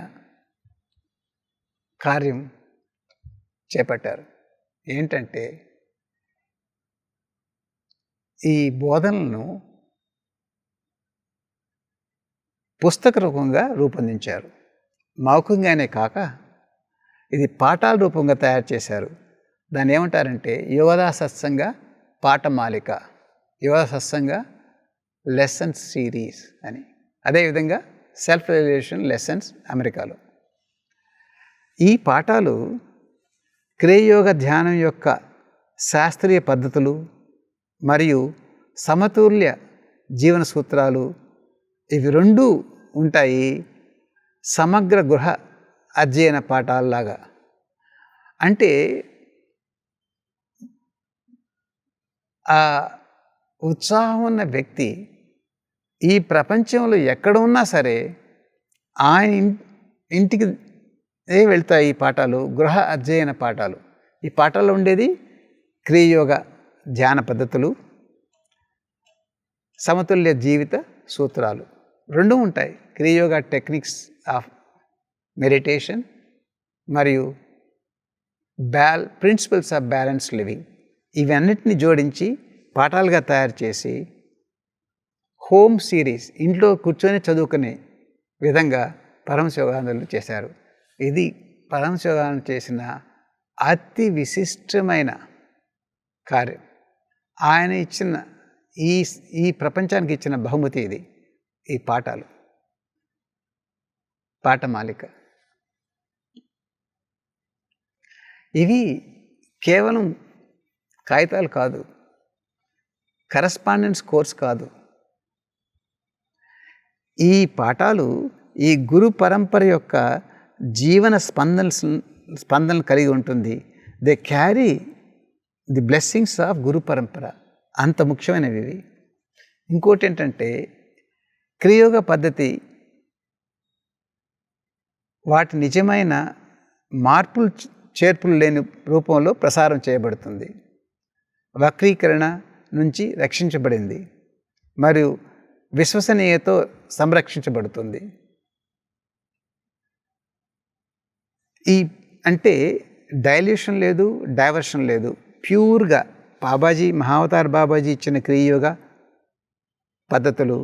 కార్యం చేపట్టారు. ఏంటంటే ఈ బోధనలను పుస్తక రూపంగా రూపొందించారు. మౌఖికంగానే కాక ఇది పాఠాల రూపంగా తయారు చేశారు. దాన్ని ఏమంటారంటే యోధా సత్సంగ పాఠమాలిక, యోధా సత్సంగ లెసన్స్ సిరీస్ అని. అదేవిధంగా సెల్ఫ్ రియలైజేషన్ లెసన్స్ అమెరికాలో. ఈ పాఠాలు క్రియయోగ ధ్యానం యొక్క శాస్త్రీయ పద్ధతులు మరియు సమతుల్య జీవన సూత్రాలు ఇవి రెండూ ఉంటాయి సమగ్ర గృహ అధ్యయన పాఠాలలాగా. అంటే ఆ ఉత్సాహం ఉన్న వ్యక్తి ఈ ప్రపంచంలో ఎక్కడ ఉన్నా సరే ఆయన ఇంటికి వెళ్తాయి ఈ పాఠాలు, గృహ అధ్యయన పాఠాలు. ఈ పాఠాల్లో ఉండేది క్రియయోగ ధ్యాన పద్ధతులు, సమతుల్య జీవిత సూత్రాలు రెండూ ఉంటాయి. క్రియయోగ టెక్నిక్స్ ఆఫ్ మెడిటేషన్ మరియు ప్రిన్సిపల్స్ ఆఫ్ బ్యాలెన్స్ లివింగ్, ఇవన్నిటిని జోడించి పాఠాలుగా తయారు చేసి హోమ్ సిరీస్, ఇంట్లో కూర్చొని చదువుకునే విధంగా పరమహంస యోగానందులు చేశారు. ఇది పరమహంస యోగానంద చేసిన అతి విశిష్టమైన కార్యం. ఆయన ఇచ్చిన ఈ ప్రపంచానికి ఇచ్చిన బహుమతి ఇది. ఈ పాఠాలు, పాఠమాలిక. ఇవి కేవలం కాగితాలు కాదు, కరస్పాండెన్స్ కోర్స్ కాదు. ఈ పాఠాలు ఈ గురు పరంపర యొక్క జీవన స్పందనలు కలిగి ఉంటుంది. They carry the blessings of guru parampara. అంత ముఖ్యమైనవి ఇవి. ఇంకోటి ఏంటంటే క్రియయోగ పద్ధతి వాటి నిజమైన మార్పులు చేర్పులు లేని రూపంలో ప్రసారం చేయబడుతుంది. వక్రీకరణ నుంచి రక్షించబడింది మరియు విశ్వసనీయతతో సంరక్షించబడుతుంది. అంటే డైల్యూషన్ లేదు, డైవర్షన్ లేదు. ప్యూర్గా మహావతార్ బాబాజీ ఇచ్చిన క్రియయోగ పద్ధతులు,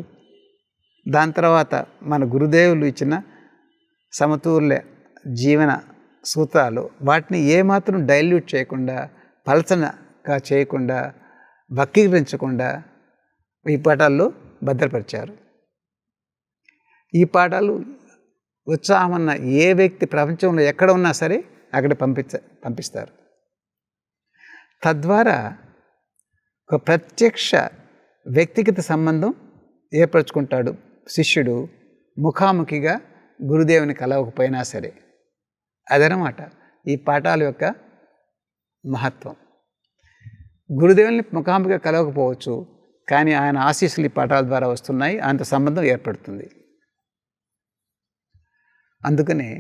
దాని తర్వాత మన గురుదేవులు ఇచ్చిన సమతుల్య జీవన సూత్రాలు, వాటిని ఏమాత్రం డైల్యూట్ చేయకుండా, పలచనగా చేయకుండా, వక్రీకరించకుండా ఈ పాఠాల్లో భద్రపరిచారు. ఈ పాఠాలు ఉత్సాహం ఉన్న ఏ వ్యక్తి ప్రపంచంలో ఎక్కడ ఉన్నా సరే అక్కడ పంపిస్తారు. తద్వారా ఒక ప్రత్యక్ష వ్యక్తిగత సంబంధం ఏర్పరచుకుంటాడు శిష్యుడు, ముఖాముఖిగా గురుదేవుని కలవకపోయినా సరే. అదనమాట ఈ పాఠాల యొక్క మహత్వం. గురుదేవుని ముఖాముఖిగా కలవకపోవచ్చు, కానీ ఆయన ఆశీస్సులు ఈ పాఠాల ద్వారా వస్తున్నాయి, అంత సంబంధం ఏర్పడుతుంది. అందుకనే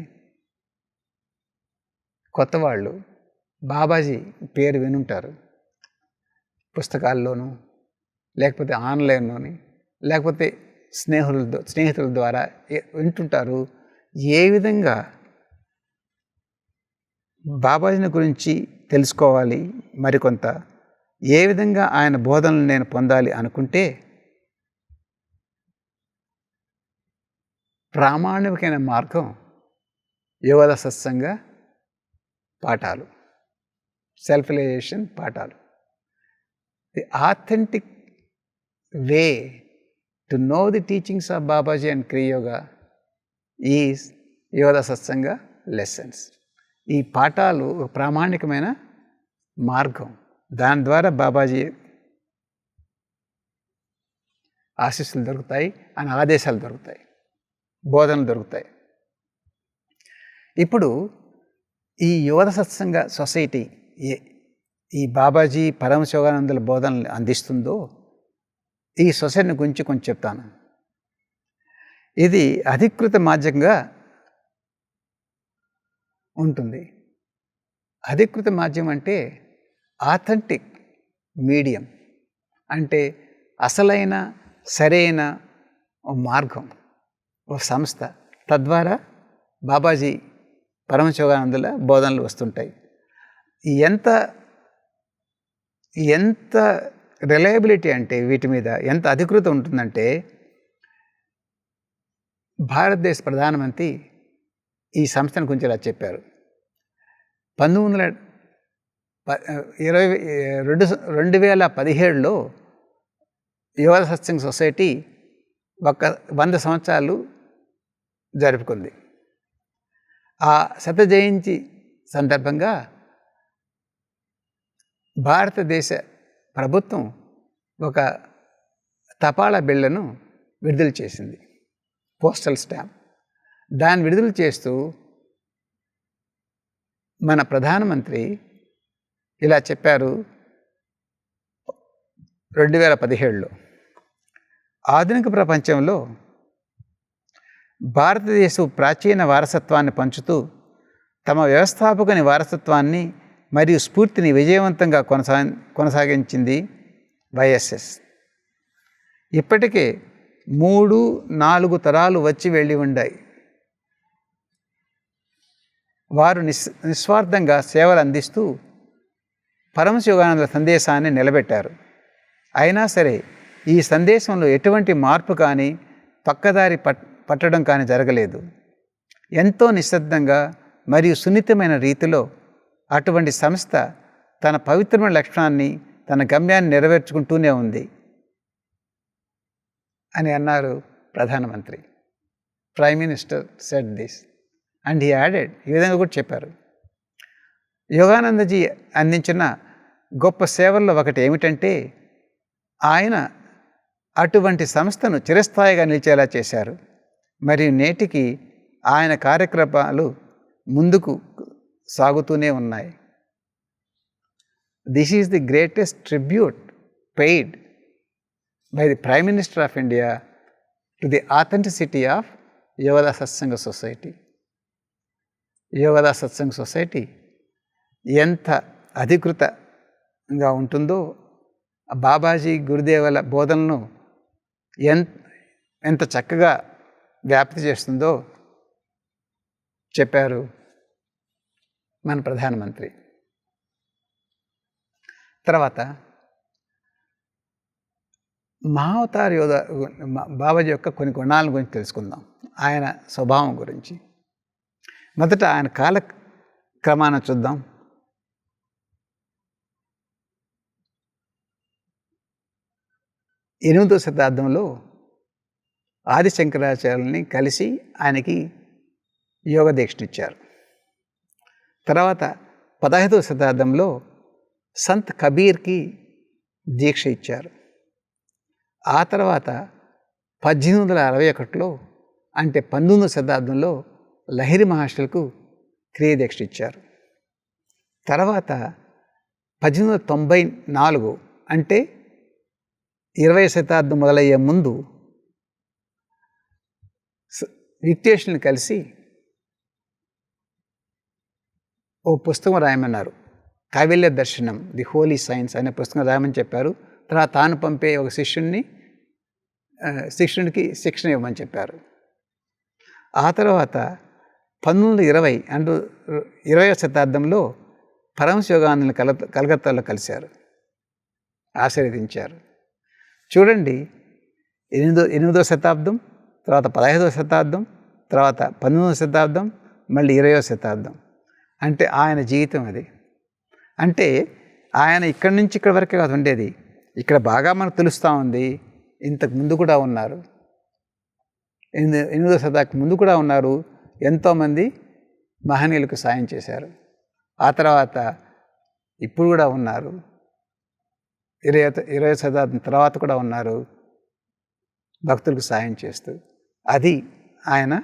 కొత్త వాళ్ళు బాబాజీ పేరు వినుంటారు, పుస్తకాల్లోనూ లేకపోతే ఆన్లైన్లోని లేకపోతే స్నేహితుల ద్వారా వింటుంటారు. ఏ విధంగా బాబాజీని గురించి తెలుసుకోవాలి, మరికొంత ఏ విధంగా ఆయన బోధనలు నేను పొందాలి అనుకుంటే ప్రామాణికమైన మార్గం యోగ సత్సంగ పాఠాలు, సెల్ఫ్ రియలైజేషన్ పాఠాలు. The authentic way to know the teachings of Babaji and క్రియయోగ is yoga Satsanga lessons. ఈ పాఠాలు ఒక ప్రామాణికమైన మార్గం. దాని ద్వారా బాబాజీ ఆశీస్సులు దొరుకుతాయి, ఆయన ఆదేశాలు దొరుకుతాయి, బోధనలు దొరుకుతాయి. ఇప్పుడు ఈ యువత సత్సంగ సొసైటీ ఈ బాబాజీ పరమహంస యోగానందుల బోధనలు అందిస్తుందో ఈ సొసైటీని గురించి కొంచెం చెప్తాను. ఇది అధికృత మాధ్యమంగా ఉంటుంది. అధికృత మాధ్యమం అంటే ఆథెంటిక్ మీడియం, అంటే అసలైన సరైన మార్గం. ఒక సంస్థ. తద్వారా బాబాజీ పరమశివానందుల బోధనలు వస్తుంటాయి. ఎంత ఎంత రిలయబిలిటీ అంటే వీటి మీద ఎంత అధికృత ఉంటుందంటే, భారతదేశ ప్రధానమంత్రి ఈ సంస్థను గురించి ఇలా చెప్పారు. 2017లో యోగా సత్సంగ్ సొసైటీ 100 సంవత్సరాలు జరుపుకుంది. ఆ శత జయంతి సందర్భంగా భారతదేశ ప్రభుత్వం ఒక తపాలా బిళ్ళను విడుదల చేసింది, పోస్టల్ స్టాంప్. దాన్ని విడుదల చేస్తూ మన ప్రధానమంత్రి ఇలా చెప్పారు 2017లో, ఆధునిక ప్రపంచంలో భారతదేశం ప్రాచీన వారసత్వాన్ని పంచుతూ తమ వ్యవస్థాపకుని వారసత్వాన్ని మరియు స్ఫూర్తిని విజయవంతంగా కొనసాగించింది వైఎస్ఎస్. ఇప్పటికే 3-4 తరాలు వచ్చి వెళ్ళి ఉన్నాయి. వారు నిస్వార్థంగా సేవలు అందిస్తూ పరమశివానంద సందేశాన్ని నిలబెట్టారు. అయినా సరే ఈ సందేశంలో ఎటువంటి మార్పు కానీ పక్కదారి పట్టడం కానీ జరగలేదు. ఎంతో నిశ్శబ్దంగా మరియు సున్నితమైన రీతిలో అటువంటి సంస్థ తన పవిత్రమైన లక్ష్యాన్ని, తన గమ్యాన్ని నెరవేర్చుకుంటూనే ఉంది అని అన్నారు ప్రధానమంత్రి. Prime minister said this and he added, ఈ విధంగా కూడా చెప్పారు. యోగానందజీ అందించిన గొప్ప సేవల్లో ఒకటి ఏమిటంటే, ఆయన అటువంటి సంస్థను చిరస్థాయిగా నిలిచేలా చేశారు. మరియు నేటికి ఆయన కార్యక్రమాలు ముందుకు సాగుతూనే ఉన్నాయి. This is the greatest tribute paid by the prime minister of India to the authenticity of Yogoda Satsanga society. Yogoda Satsanga society ఎంత అధికృతంగా ఉంటుందో, బాబాజీ గురుదేవుల బోధనలను ఎంత చక్కగా వ్యాప్తి చేస్తుందో చెప్పారు మన ప్రధానమంత్రి. తర్వాత మహావతార్ యోధ బాబాజీ యొక్క కొన్ని గుణాల గురించి తెలుసుకుందాం, ఆయన స్వభావం గురించి. మొదట ఆయన కాలక్రమాన్ని చూద్దాం. ఎనిమిదవ శతాబ్దంలో ఆదిశంకరాచార్యుల్ని కలిసి ఆయనకి యోగ దీక్షనిచ్చారు. తర్వాత 15వ శతాబ్దంలో సంత్ కబీర్కి దీక్ష ఇచ్చారు. ఆ తర్వాత 1861లో అంటే 19వ శతాబ్దంలో లహిరి మహర్షులకు క్రియదీక్ష ఇచ్చారు. తర్వాత 1894 అంటే 20వ శతాబ్దం మొదలయ్యే ముందు విక్టేషన్లు కలిసి ఓ పుస్తకం రాయమన్నారు. కైవల్య దర్శనం, ది హోలీ సైన్స్ అనే పుస్తకం రాయమని చెప్పారు. తర్వాత తాను పంపే ఒక శిష్యునికి శిక్షణ ఇవ్వమని చెప్పారు. ఆ తర్వాత 1920 అంటే 20వ శతాబ్దంలో పరమశివానందుని కలకత్తాలో కలిశారు, ఆశీర్వదించారు. చూడండి, 8వ శతాబ్దం, తర్వాత 15వ శతాబ్దం, తర్వాత 19వ శతాబ్దం, మళ్ళీ 20వ శతాబ్దం. అంటే ఆయన జీవితం అది. అంటే ఆయన ఇక్కడి నుంచి ఇక్కడి వరకే కాదు ఉండేది, ఇక్కడ బాగా మనకు తెలుస్తూ ఉంది. ఇంతకు ముందు కూడా ఉన్నారు, 8వ శతాబ్దం ముందు కూడా ఉన్నారు. ఎంతోమంది మహనీయులకు సాయం చేశారు. ఆ తర్వాత ఇప్పుడు కూడా ఉన్నారు, 20వ శతాబ్దం తర్వాత కూడా ఉన్నారు భక్తులకు సాయం చేస్తూ. అది ఆయన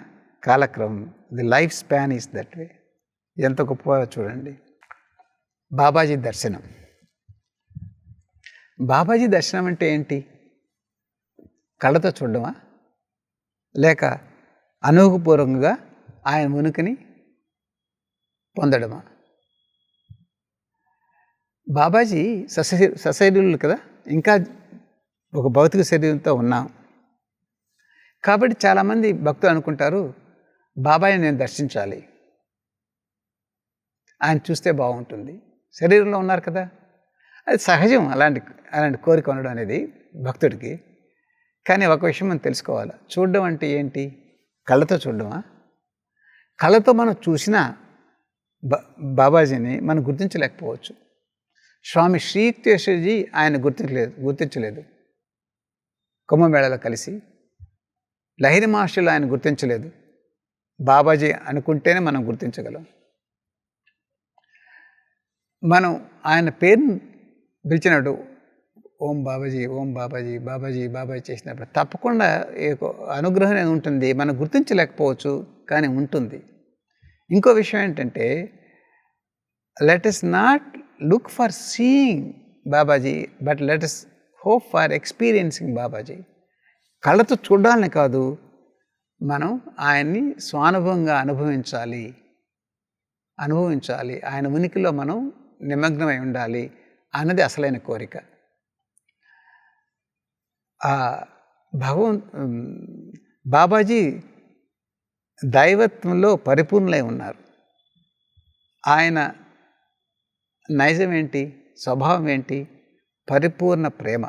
కాలక్రమం. The life span is that way. ఎంత గొప్పగా చూడండి. బాబాజీ దర్శనం. బాబాజీ దర్శనం అంటే ఏంటి? కళ్ళతో చూడడమా, లేక అనుభవపూర్వకంగా ఆయన ఉనికిని పొందడమా? బాబాజీ సశరీరులు కదా, ఇంకా ఒక భౌతిక శరీరంతో ఉన్నాం. కాబట్టి చాలామంది భక్తులు అనుకుంటారు, బాబాయ్ని నేను దర్శించాలి, ఆయన చూస్తే బాగుంటుంది. శరీరంలో ఉన్నారు కదా, అది సహజం అలాంటి అలాంటి కోరిక ఉండడం అనేది భక్తుడికి. కానీ ఒక విషయం మనం తెలుసుకోవాలి, చూడడం అంటే ఏంటి? కళ్ళతో చూడడమా? కళ్ళతో మనం చూసిన బాబాజీని మనం గుర్తించలేకపోవచ్చు. స్వామి శ్రీ యుక్తేశ్వర్జీ ఆయన గుర్తించలేదు కుంభమేళలో కలిసి. లహిరి మహర్షులు ఆయన గుర్తించలేదు. బాబాజీ అనుకుంటేనే మనం గుర్తించగలం. మనం ఆయన పేరును పిలిచినట్టు ఓం బాబాజీ, ఓం బాబాజీ, బాబాజీ, బాబాజీ చేసినప్పుడు తప్పకుండా అనుగ్రహం అనేది ఉంటుంది. మనం గుర్తించలేకపోవచ్చు, కానీ ఉంటుంది. ఇంకో విషయం ఏంటంటే, let us not look for seeing Babaji, but let us hope for experiencing Babaji. కళ్ళతో చూడాలని కాదు, మనం ఆయన్ని స్వానుభవంగా అనుభవించాలి. ఆయన ఉనికిలో మనం నిమగ్నమై ఉండాలి అన్నది అసలైన కోరిక. బాబాజీ దైవత్వంలో పరిపూర్ణులై ఉన్నారు. ఆయన నైజం ఏంటి? స్వభావం ఏంటి? పరిపూర్ణ ప్రేమ,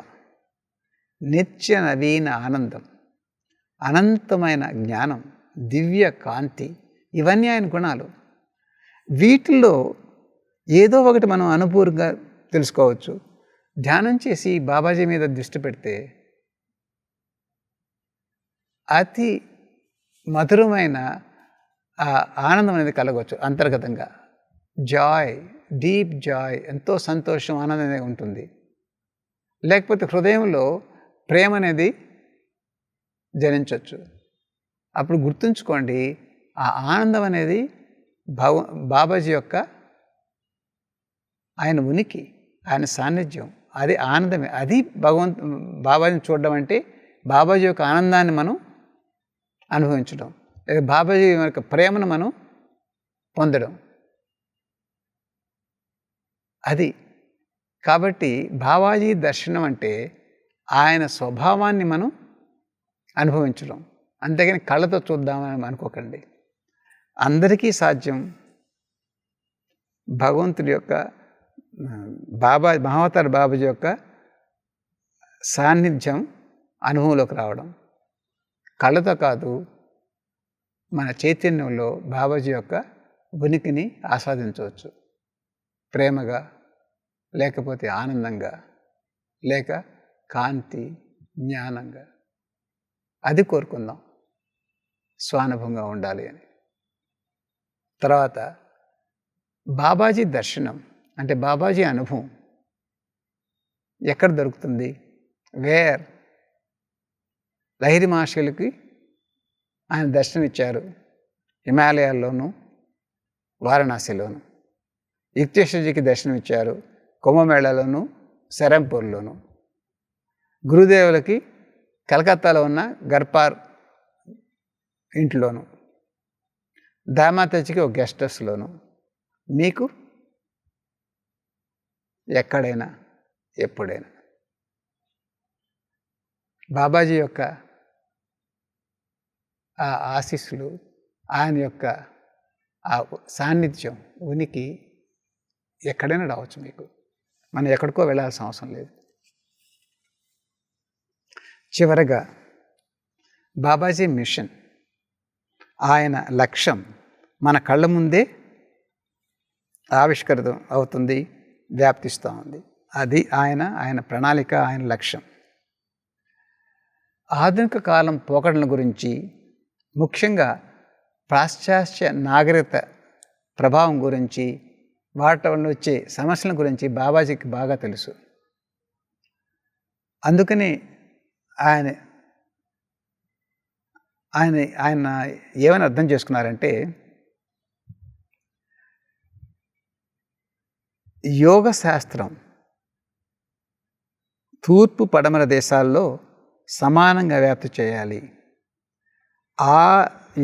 నిత్య నవీన ఆనందం, అనంతమైన జ్ఞానం, దివ్య కాంతి, ఇవన్నీ ఆయన గుణాలు. వీటిల్లో ఏదో ఒకటి మనం అనుభూతిగా తెలుసుకోవచ్చు. ధ్యానం చేసి బాబాజీ మీద దృష్టి పెడితే అతి మధురమైన ఆనందం అనేది కలగవచ్చు. అంతర్గతంగా జాయ్, డీప్ జాయ్, ఎంతో సంతోషం, ఆనందం అనేది ఉంటుంది. లేకపోతే హృదయంలో ప్రేమ అనేది జనించవచ్చు. అప్పుడు గుర్తుంచుకోండి, ఆ ఆనందం అనేది బాబాజీ యొక్క ఆయన ఉనికి, ఆయన సాన్నిధ్యం, అది ఆనందమే. అది బాబాజీని చూడడం అంటే బాబాజీ యొక్క ఆనందాన్ని మనం అనుభవించడం, లేదా బాబాజీ యొక్క ప్రేమను మనం పొందడం. అది కాబట్టి బాబాజీ దర్శనం అంటే ఆయన స్వభావాన్ని మనం అనుభవించడం. అంతేగాని కళ్ళతో చూద్దామని అనుకోకండి. అందరికీ సాధ్యం భగవంతుడి యొక్క మహావతార్ బాబాజీ యొక్క సాన్నిధ్యం అనుభవంలోకి రావడం. కళ్ళతో కాదు, మన చైతన్యంలో బాబాజీ యొక్క ఉనికిని ఆస్వాదించవచ్చు. ప్రేమగా, లేకపోతే ఆనందంగా, లేక కాంతి, జ్ఞానంగా. అది కోరుకుందాం, స్వానుభవంగా ఉండాలి అని. తర్వాత బాబాజీ దర్శనం అంటే బాబాజీ అనుభవం ఎక్కడ దొరుకుతుంది? వేర్? లహిరి మహర్షులకి ఆయన దర్శనం ఇచ్చారు హిమాలయాల్లోనూ, వారణాసిలోను. యుక్తేశ్వర్జీకి దర్శనం ఇచ్చారు కుంభమేళలోను, సెరంపూర్లోను. గురుదేవులకి కలకత్తాలో ఉన్న గర్పార్ ఇంట్లోను, దామాతజికి ఒక గెస్ట్ హౌస్లోను. మీకు ఎక్కడైనా ఎప్పుడైనా బాబాజీ యొక్క ఆ ఆశీస్సులు, ఆయన యొక్క ఆ సాన్నిధ్యం, ఉనికి ఎక్కడైనా రావచ్చు మీకు. మనం ఎక్కడికో వెళ్ళాల్సిన అవసరం లేదు. చివరగా బాబాజీ మిషన్, ఆయన లక్ష్యం మన కళ్ళ ముందే ఆవిష్కృతం అవుతుంది, వ్యాప్తిస్తూ ఉంది. అది ఆయన ప్రణాళిక, ఆయన లక్ష్యం. ఆధునిక కాలం పోకడల గురించి, ముఖ్యంగా పాశ్చాత్య నాగరికత ప్రభావం గురించి, వాటి వల్ల వచ్చే సమస్యల గురించి బాబాజీకి బాగా తెలుసు. అందుకని ఆయన ఏమని అర్థం చేసుకున్నారంటే, యోగ శాస్త్రం తూర్పు పడమర దేశాల్లో సమానంగా వ్యాప్తి చేయాలి. ఆ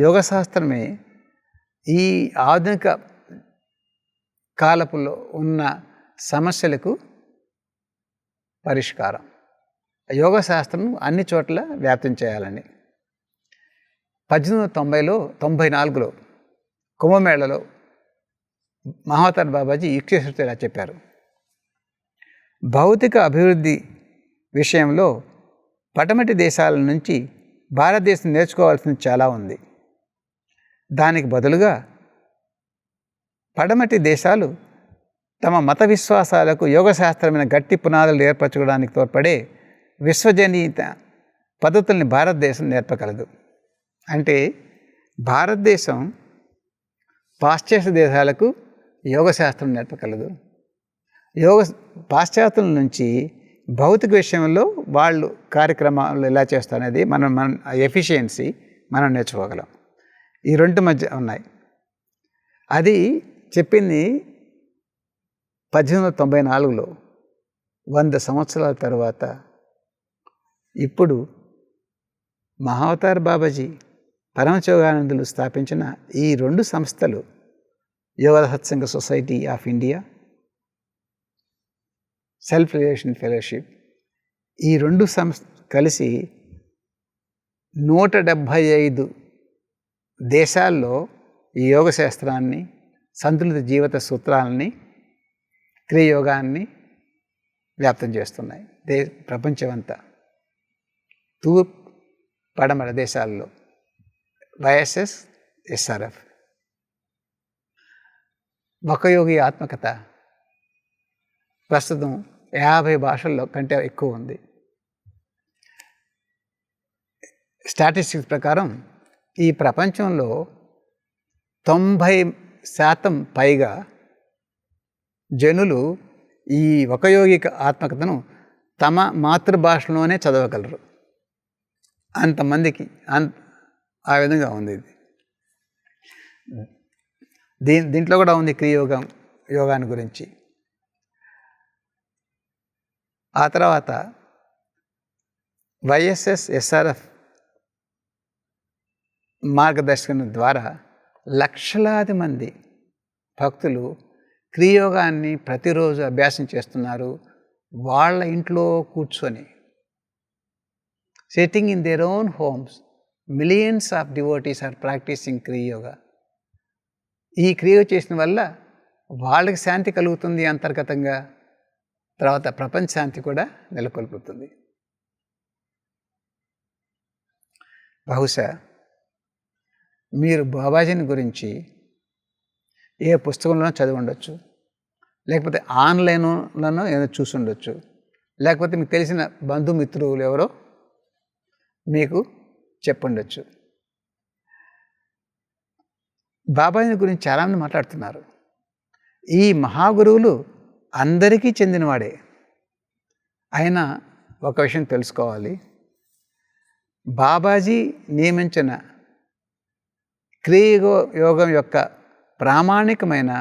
యోగశాస్త్రమే ఈ ఆధునిక కాలపులో ఉన్న సమస్యలకు పరిష్కారం. యోగశాస్త్రం అన్ని చోట్ల వ్యాప్తం చేయాలని. 1890లో 94లో కుంభమేళలో మహావతార్ బాబాజీ యుక్తేశ్వరితో ఇలా చెప్పారు, భౌతిక అభివృద్ధి విషయంలో పటమటి దేశాల నుంచి భారతదేశం నేర్చుకోవాల్సింది చాలా ఉంది. దానికి బదులుగా పడమటి దేశాలు తమ మత విశ్వాసాలకు యోగశాస్త్రమైన గట్టి పునాదులు ఏర్పరచుకోవడానికి తోడ్పడే విశ్వజనీత పద్ధతుల్ని భారతదేశం నేర్పగలదు. అంటే భారతదేశం పాశ్చాత్య దేశాలకు యోగశాస్త్రం నేర్పగలదు. పాశ్చాత్యుల నుంచి భౌతిక విషయంలో వాళ్ళు కార్యక్రమాలు ఎలా చేస్తారనేది మన ఎఫిషియన్సీ మనం నేర్చుకోగలం. ఈ రెండు మధ్య ఉన్నాయి. అది చెప్పింది 1894లో. 100 సంవత్సరాల తర్వాత ఇప్పుడు మహావతార్ బాబాజీ పరమశివానందులు స్థాపించిన ఈ 2 సంస్థలు, Yoga Satsanga society of India, self relation fellowship, ఈ 2 కలిసి 175 దేశాల్లో ఈ యోగశాస్త్రాన్ని, సంతులిత జీవిత సూత్రాలని, క్రియోగాన్ని వ్యాప్తం చేస్తున్నాయి. ప్రపంచమంతా తూర్పు పడమర దేశాల్లో వైఎస్ఎస్ ఎస్ఆర్ఎఫ్. వకయోగి ఆత్మకథ ప్రస్తుతం 50 భాషల్లో కంటే ఎక్కువ ఉంది. స్టాటిస్టిక్స్ ప్రకారం ఈ ప్రపంచంలో 90% పైగా జనులు ఈ వకయోగిక ఆత్మకథను తమ మాతృభాషలోనే చదవగలరు. అంతమందికి ఆ విధంగా ఉంది ఇది. దీంట్లో కూడా ఉంది యోగాన్ని గురించి. ఆ తర్వాత వైఎస్ఎస్ ఎస్ఆర్ఎఫ్ మార్గదర్శకం ద్వారా లక్షలాది మంది భక్తులు క్రియోగాన్ని ప్రతిరోజు అభ్యాసం చేస్తున్నారు. వాళ్ళ ఇంట్లో కూర్చొని, sitting in their own homes, millions of devotees are practising Kriyoga. ఈ క్రియ చేసిన వల్ల వాళ్ళకి శాంతి కలుగుతుంది అంతర్గతంగా, తర్వాత ప్రపంచ శాంతి కూడా నెలకొల్పుతుంది. బహుశా మీరు బాబాజీని గురించి ఏ పుస్తకంలోనో చదివి ఉండొచ్చు, లేకపోతే ఆన్లైన్లోనో ఏదో చూసి ఉండొచ్చు, లేకపోతే మీకు తెలిసిన బంధుమిత్రులు ఎవరో మీకు చెప్పుండొచ్చు. బాబాజీ గురించి చాలామంది మాట్లాడుతున్నారు. ఈ మహాగురువులు అందరికీ చెందినవాడే. అయినా ఒక విషయం తెలుసుకోవాలి, బాబాజీ నియమించిన క్రియోగం యొక్క ప్రామాణికమైన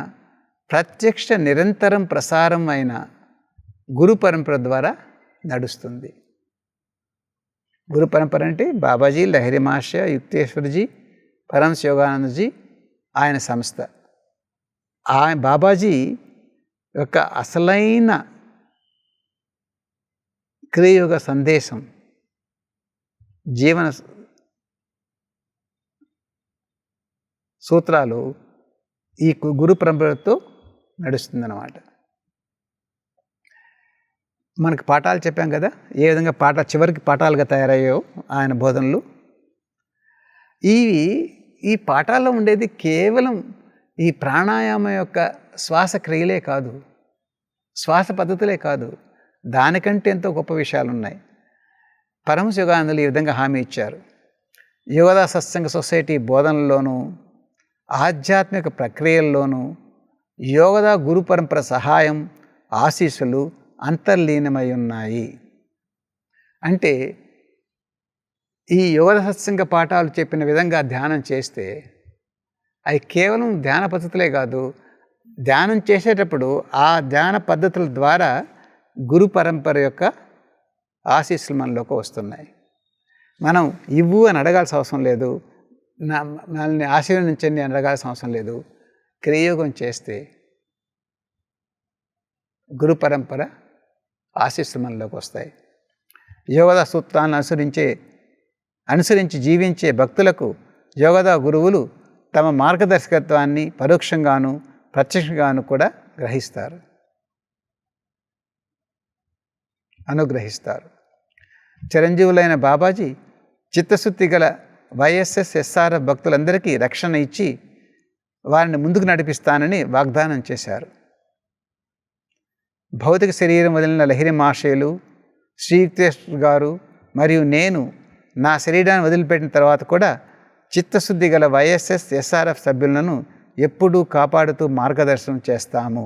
ప్రత్యక్ష నిరంతరం ప్రసారం అయిన గురు పరంపర ద్వారా నడుస్తుంది. గురు పరంపర అంటే బాబాజీ, లహరి మహర్షి, యుక్తేశ్వర్జీ, పరమశివ యోగానందజీ ఆయన సంస్థ. బాబాజీ యొక్క అసలైన క్రియోగ సందేశం, జీవన సూత్రాలు ఈ గురు పరంపరతో నడుస్తుందన్నమాట. మనకి పాఠాలు చెప్పాం కదా, ఏ విధంగా చివరికి పాఠాలుగా తయారయ్యాయో ఆయన బోధనలు. ఈ పాఠాల్లో ఉండేది కేవలం ఈ ప్రాణాయామం యొక్క శ్వాస క్రియలే కాదు, శ్వాస పద్ధతులే కాదు, దానికంటే ఎంతో గొప్ప విషయాలు ఉన్నాయి. పరమశివ యోగానందులు ఈ విధంగా హామీ ఇచ్చారు, యోగ సత్సంగ సొసైటీ బోధనల్లోనూ ఆధ్యాత్మిక ప్రక్రియల్లోనూ యోగదా గురు పరంపర సహాయం, ఆశీస్సులు అంతర్లీనమై ఉన్నాయి. అంటే ఈ యోగ సత్సంగ పాఠాలు చెప్పిన విధంగా ధ్యానం చేస్తే అవి కేవలం ధ్యాన పద్ధతులే కాదు, ధ్యానం చేసేటప్పుడు ఆ ధ్యాన పద్ధతుల ద్వారా గురు పరంపర యొక్క ఆశీస్సులు మనలోకి వస్తున్నాయి. మనం ఇవ్వు అని అడగాల్సిన అవసరం లేదు, మనల్ని ఆశీర్వదించండి అని అడగాల్సిన అవసరం లేదు. క్రియోగం చేస్తే గురు పరంపర ఆశీస్సులు మనలోకి వస్తాయి. యోగ సూత్రాలను అనుసరించి జీవించే భక్తులకు యోగదా గురువులు తమ మార్గదర్శకత్వాన్ని పరోక్షంగాను ప్రత్యక్షంగాను కూడా అనుగ్రహిస్తారు. చిరంజీవులైన బాబాజీ చిత్తశుద్ధి గల వైఎస్ఎస్ఆర్ఎఫ్ భక్తులందరికీ రక్షణ ఇచ్చి వారిని ముందుకు నడిపిస్తానని వాగ్దానం చేశారు. భౌతిక శరీరం వదిలిన లహిరి మహాశయులు, శ్రీయుక్తేశ్వర్ గారు మరియు నేను నా శరీరాన్ని వదిలిపెట్టిన తర్వాత కూడా చిత్తశుద్ధి గల వైఎస్ఎస్ఆర్ఎఫ్ సభ్యులను ఎప్పుడూ కాపాడుతూ మార్గదర్శనం చేస్తాము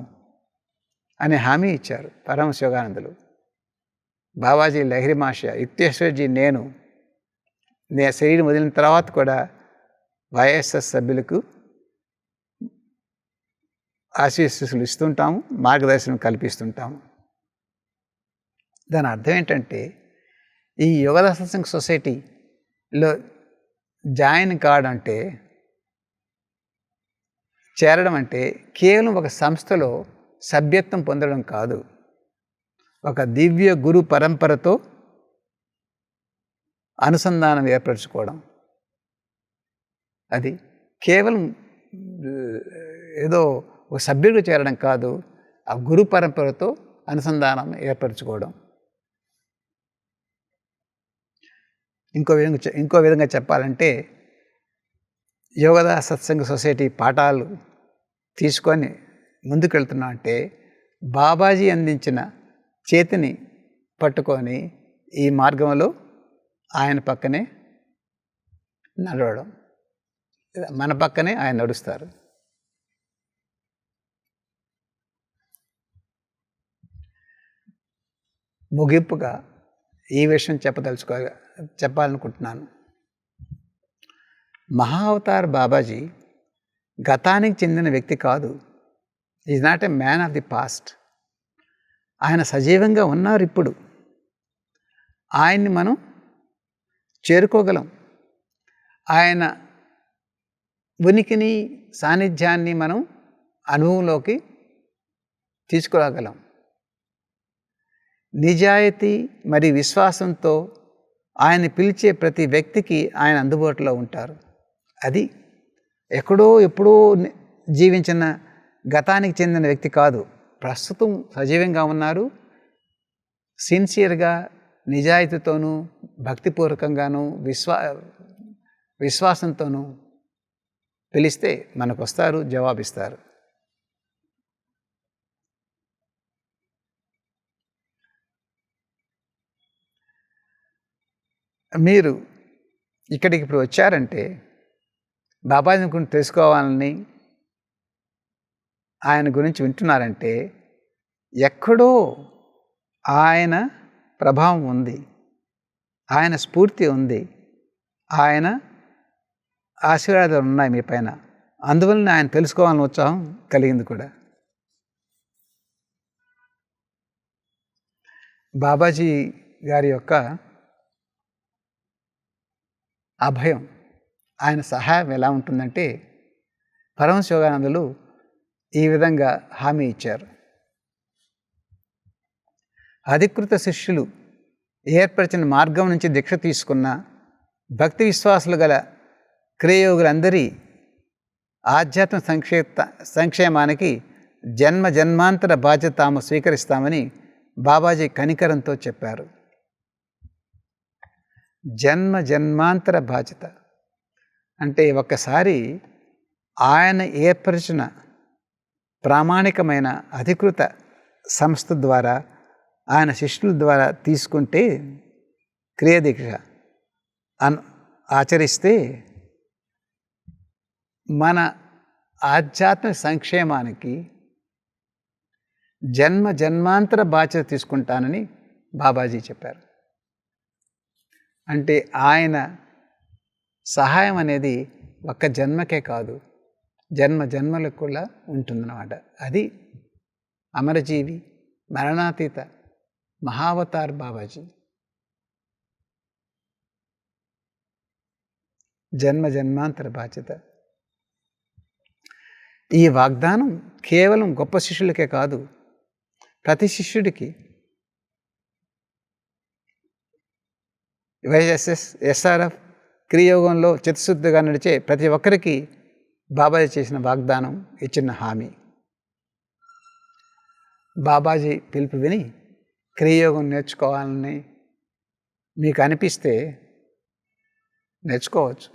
అని హామీ ఇచ్చారు పరమహంస యోగానందులు. బాబాజీ, లహిరి మహాశయ, యుక్తేశ్వర్జీ, నేను శరీరం వదిలిన తర్వాత కూడా వైఎస్ఎస్ సభ్యులకు ఆశీస్సులు ఇస్తుంటాము, మార్గదర్శనం కల్పిస్తుంటాము. దాని అర్థం ఏంటంటే, ఈ యోగదా సత్సంగ్ సొసైటీలో జాయిన్ కావడం అంటే, చేరడం అంటే కేవలం ఒక సంస్థలో సభ్యత్వం పొందడం కాదు, ఒక దివ్య గురు పరంపరతో అనుసంధానం ఏర్పరచుకోవడం. అది కేవలం ఏదో ఒక సభ్యుడిగా చేరడం కాదు, ఆ గురు పరంపరతో అనుసంధానం ఏర్పరచుకోవడం. ఇంకో విధంగా చెప్పాలంటే, యోగదా సత్సంగ సొసైటీ పాఠాలు తీసుకొని ముందుకెళ్తున్నా అంటే బాబాజీ అందించిన చేతిని పట్టుకొని ఈ మార్గంలో ఆయన పక్కనే నడవడం, మన పక్కనే ఆయన నడుస్తారు. ముగింపుగా ఈ విషయం చెప్పాలనుకుంటున్నాను. మహావతార్ బాబాజీ గతానికి చెందిన వ్యక్తి కాదు. Is not a man of the past. ఆయన సజీవంగా ఉన్నారు ఇప్పుడు. ఆయన్ని మనం చేరుకోగలం. ఆయన ఉనికిని, సాన్నిధ్యాన్ని మనం అనుభవంలోకి తీసుకురాగలం. నిజాయితీ మరియు విశ్వాసంతో ఆయన పిలిచే ప్రతి వ్యక్తికి ఆయన అందుబాటులో ఉంటారు. అది ఎక్కడో ఎప్పుడో జీవించిన గతానికి చెందిన వ్యక్తి కాదు, ప్రస్తుతం సజీవంగా ఉన్నారు. సిన్సియర్గా, నిజాయితీతోనూ, భక్తిపూర్వకంగానూ, విశ్వాసంతోనూ పిలిస్తే మనకు వస్తారు, జవాబిస్తారు. మీరు ఇక్కడికి ఇప్పుడు వచ్చారంటే బాబాజీ గురించి తెలుసుకోవాలని, ఆయన గురించి వింటున్నారంటే ఎక్కడో ఆయన ప్రభావం ఉంది, ఆయన స్ఫూర్తి ఉంది, ఆయన ఆశీర్వాదాలు ఉన్నాయి మీ పైన. అందువలన ఆయన తెలుసుకోవాలని ఉత్సాహం కలిగింది కూడా. బాబాజీ గారి యొక్క అభయం, ఆయన సహాయం ఎలా ఉంటుందంటే, పరమహంస యోగానందులు ఈ విధంగా హామీ ఇచ్చారు. అధికృత శిష్యులు ఏర్పరిచిన మార్గం నుంచి దీక్ష తీసుకున్న భక్తి విశ్వాసులు గల క్రియయోగులందరి ఆధ్యాత్మ సంక్షేమానికి జన్మ జన్మాంతర బాధ్యత తాము స్వీకరిస్తామని బాబాజీ కనికరంతో చెప్పారు. జన్మ జన్మాంతర బాధ్యత అంటే ఒక్కసారి ఆయన ఏర్పరిచిన ప్రామాణికమైన అధికృత సంస్థ ద్వారా, ఆయన శిష్యుల ద్వారా తీసుకుంటే, క్రియదీక్ష ఆచరిస్తే మన ఆధ్యాత్మిక సంక్షేమానికి జన్మ జన్మాంతర బాధ్యత తీసుకుంటానని బాబాజీ చెప్పారు. అంటే ఆయన సహాయం అనేది ఒక్క జన్మకే కాదు, జన్మ జన్మలకు కూడా ఉంటుందన్నమాట. అది అమరజీవి, మరణాతీత మహావతార్ బాబాజీ. జన్మ జన్మాంతర బాధ్యత. ఈ వాగ్దానం కేవలం గొప్ప శిష్యులకే కాదు, ప్రతి శిష్యుడికి. వైఎస్ఎస్ఆర్ఎఫ్ క్రియాయోగంలో చిత్తశుద్ధిగా నడిచే ప్రతి ఒక్కరికి బాబాజీ చేసిన వాగ్దానం, ఇచ్చిన హామీ. బాబాజీ పిలుపు విని క్రియాయోగం నేర్చుకోవాలని మీకు అనిపిస్తే నేర్చుకోవచ్చు.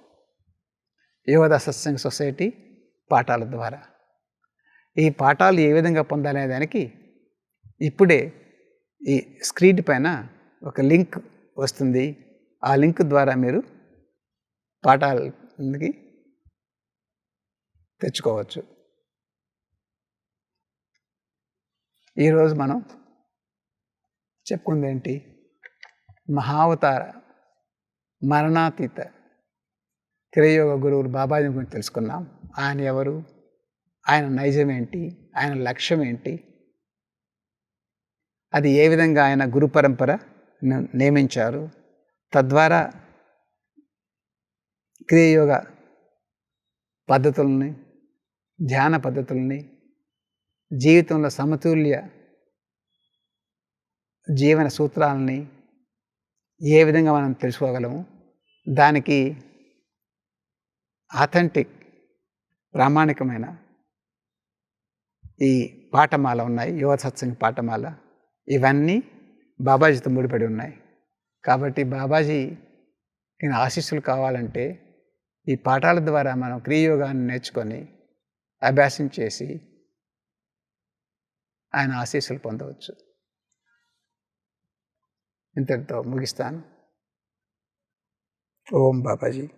యోగ సత్సంగ్ సొసైటీ పాఠాల ద్వారా. ఈ పాఠాలు ఏ విధంగా పొందాలనే దానికి ఇప్పుడే ఈ స్క్రీన్ పైన ఒక లింక్ వస్తుంది. ఆ లింక్ ద్వారా మీరు పాఠాలకి తెచ్చుకోవచ్చు. ఈరోజు మనం చెప్పుకుంది ఏంటి? మహావతార మరణాతీత క్రియాయోగ గురువులు బాబాజీ గురించి తెలుసుకున్నాం. ఆయన ఎవరు, ఆయన నైజం ఏంటి, ఆయన లక్ష్యం ఏంటి, అది ఏ విధంగా ఆయన గురు పరంపర నియమించారు, తద్వారా క్రియాయోగ పద్ధతుల్ని, ధ్యాన పద్ధతుల్ని, జీవితంలో సమతుల్య జీవన సూత్రాలని ఏ విధంగా మనం తెలుసుకోగలము, దానికి ఆథెంటిక్ ప్రామాణికమైన ఈ పాఠమాల ఉన్నాయి, యువ సత్సంగ్ పాఠమాల. ఇవన్నీ బాబాజీతో ముడిపడి ఉన్నాయి. కాబట్టి బాబాజీ ఆశీస్సులు కావాలంటే ఈ పాఠాల ద్వారా మనం క్రియాయోగాన్ని నేర్చుకొని అభ్యాసం చేసి ఆయన ఆశీస్సులు పొందవచ్చు. ఇంతటితో ముగిస్తాను. ఓం బాబాజీ.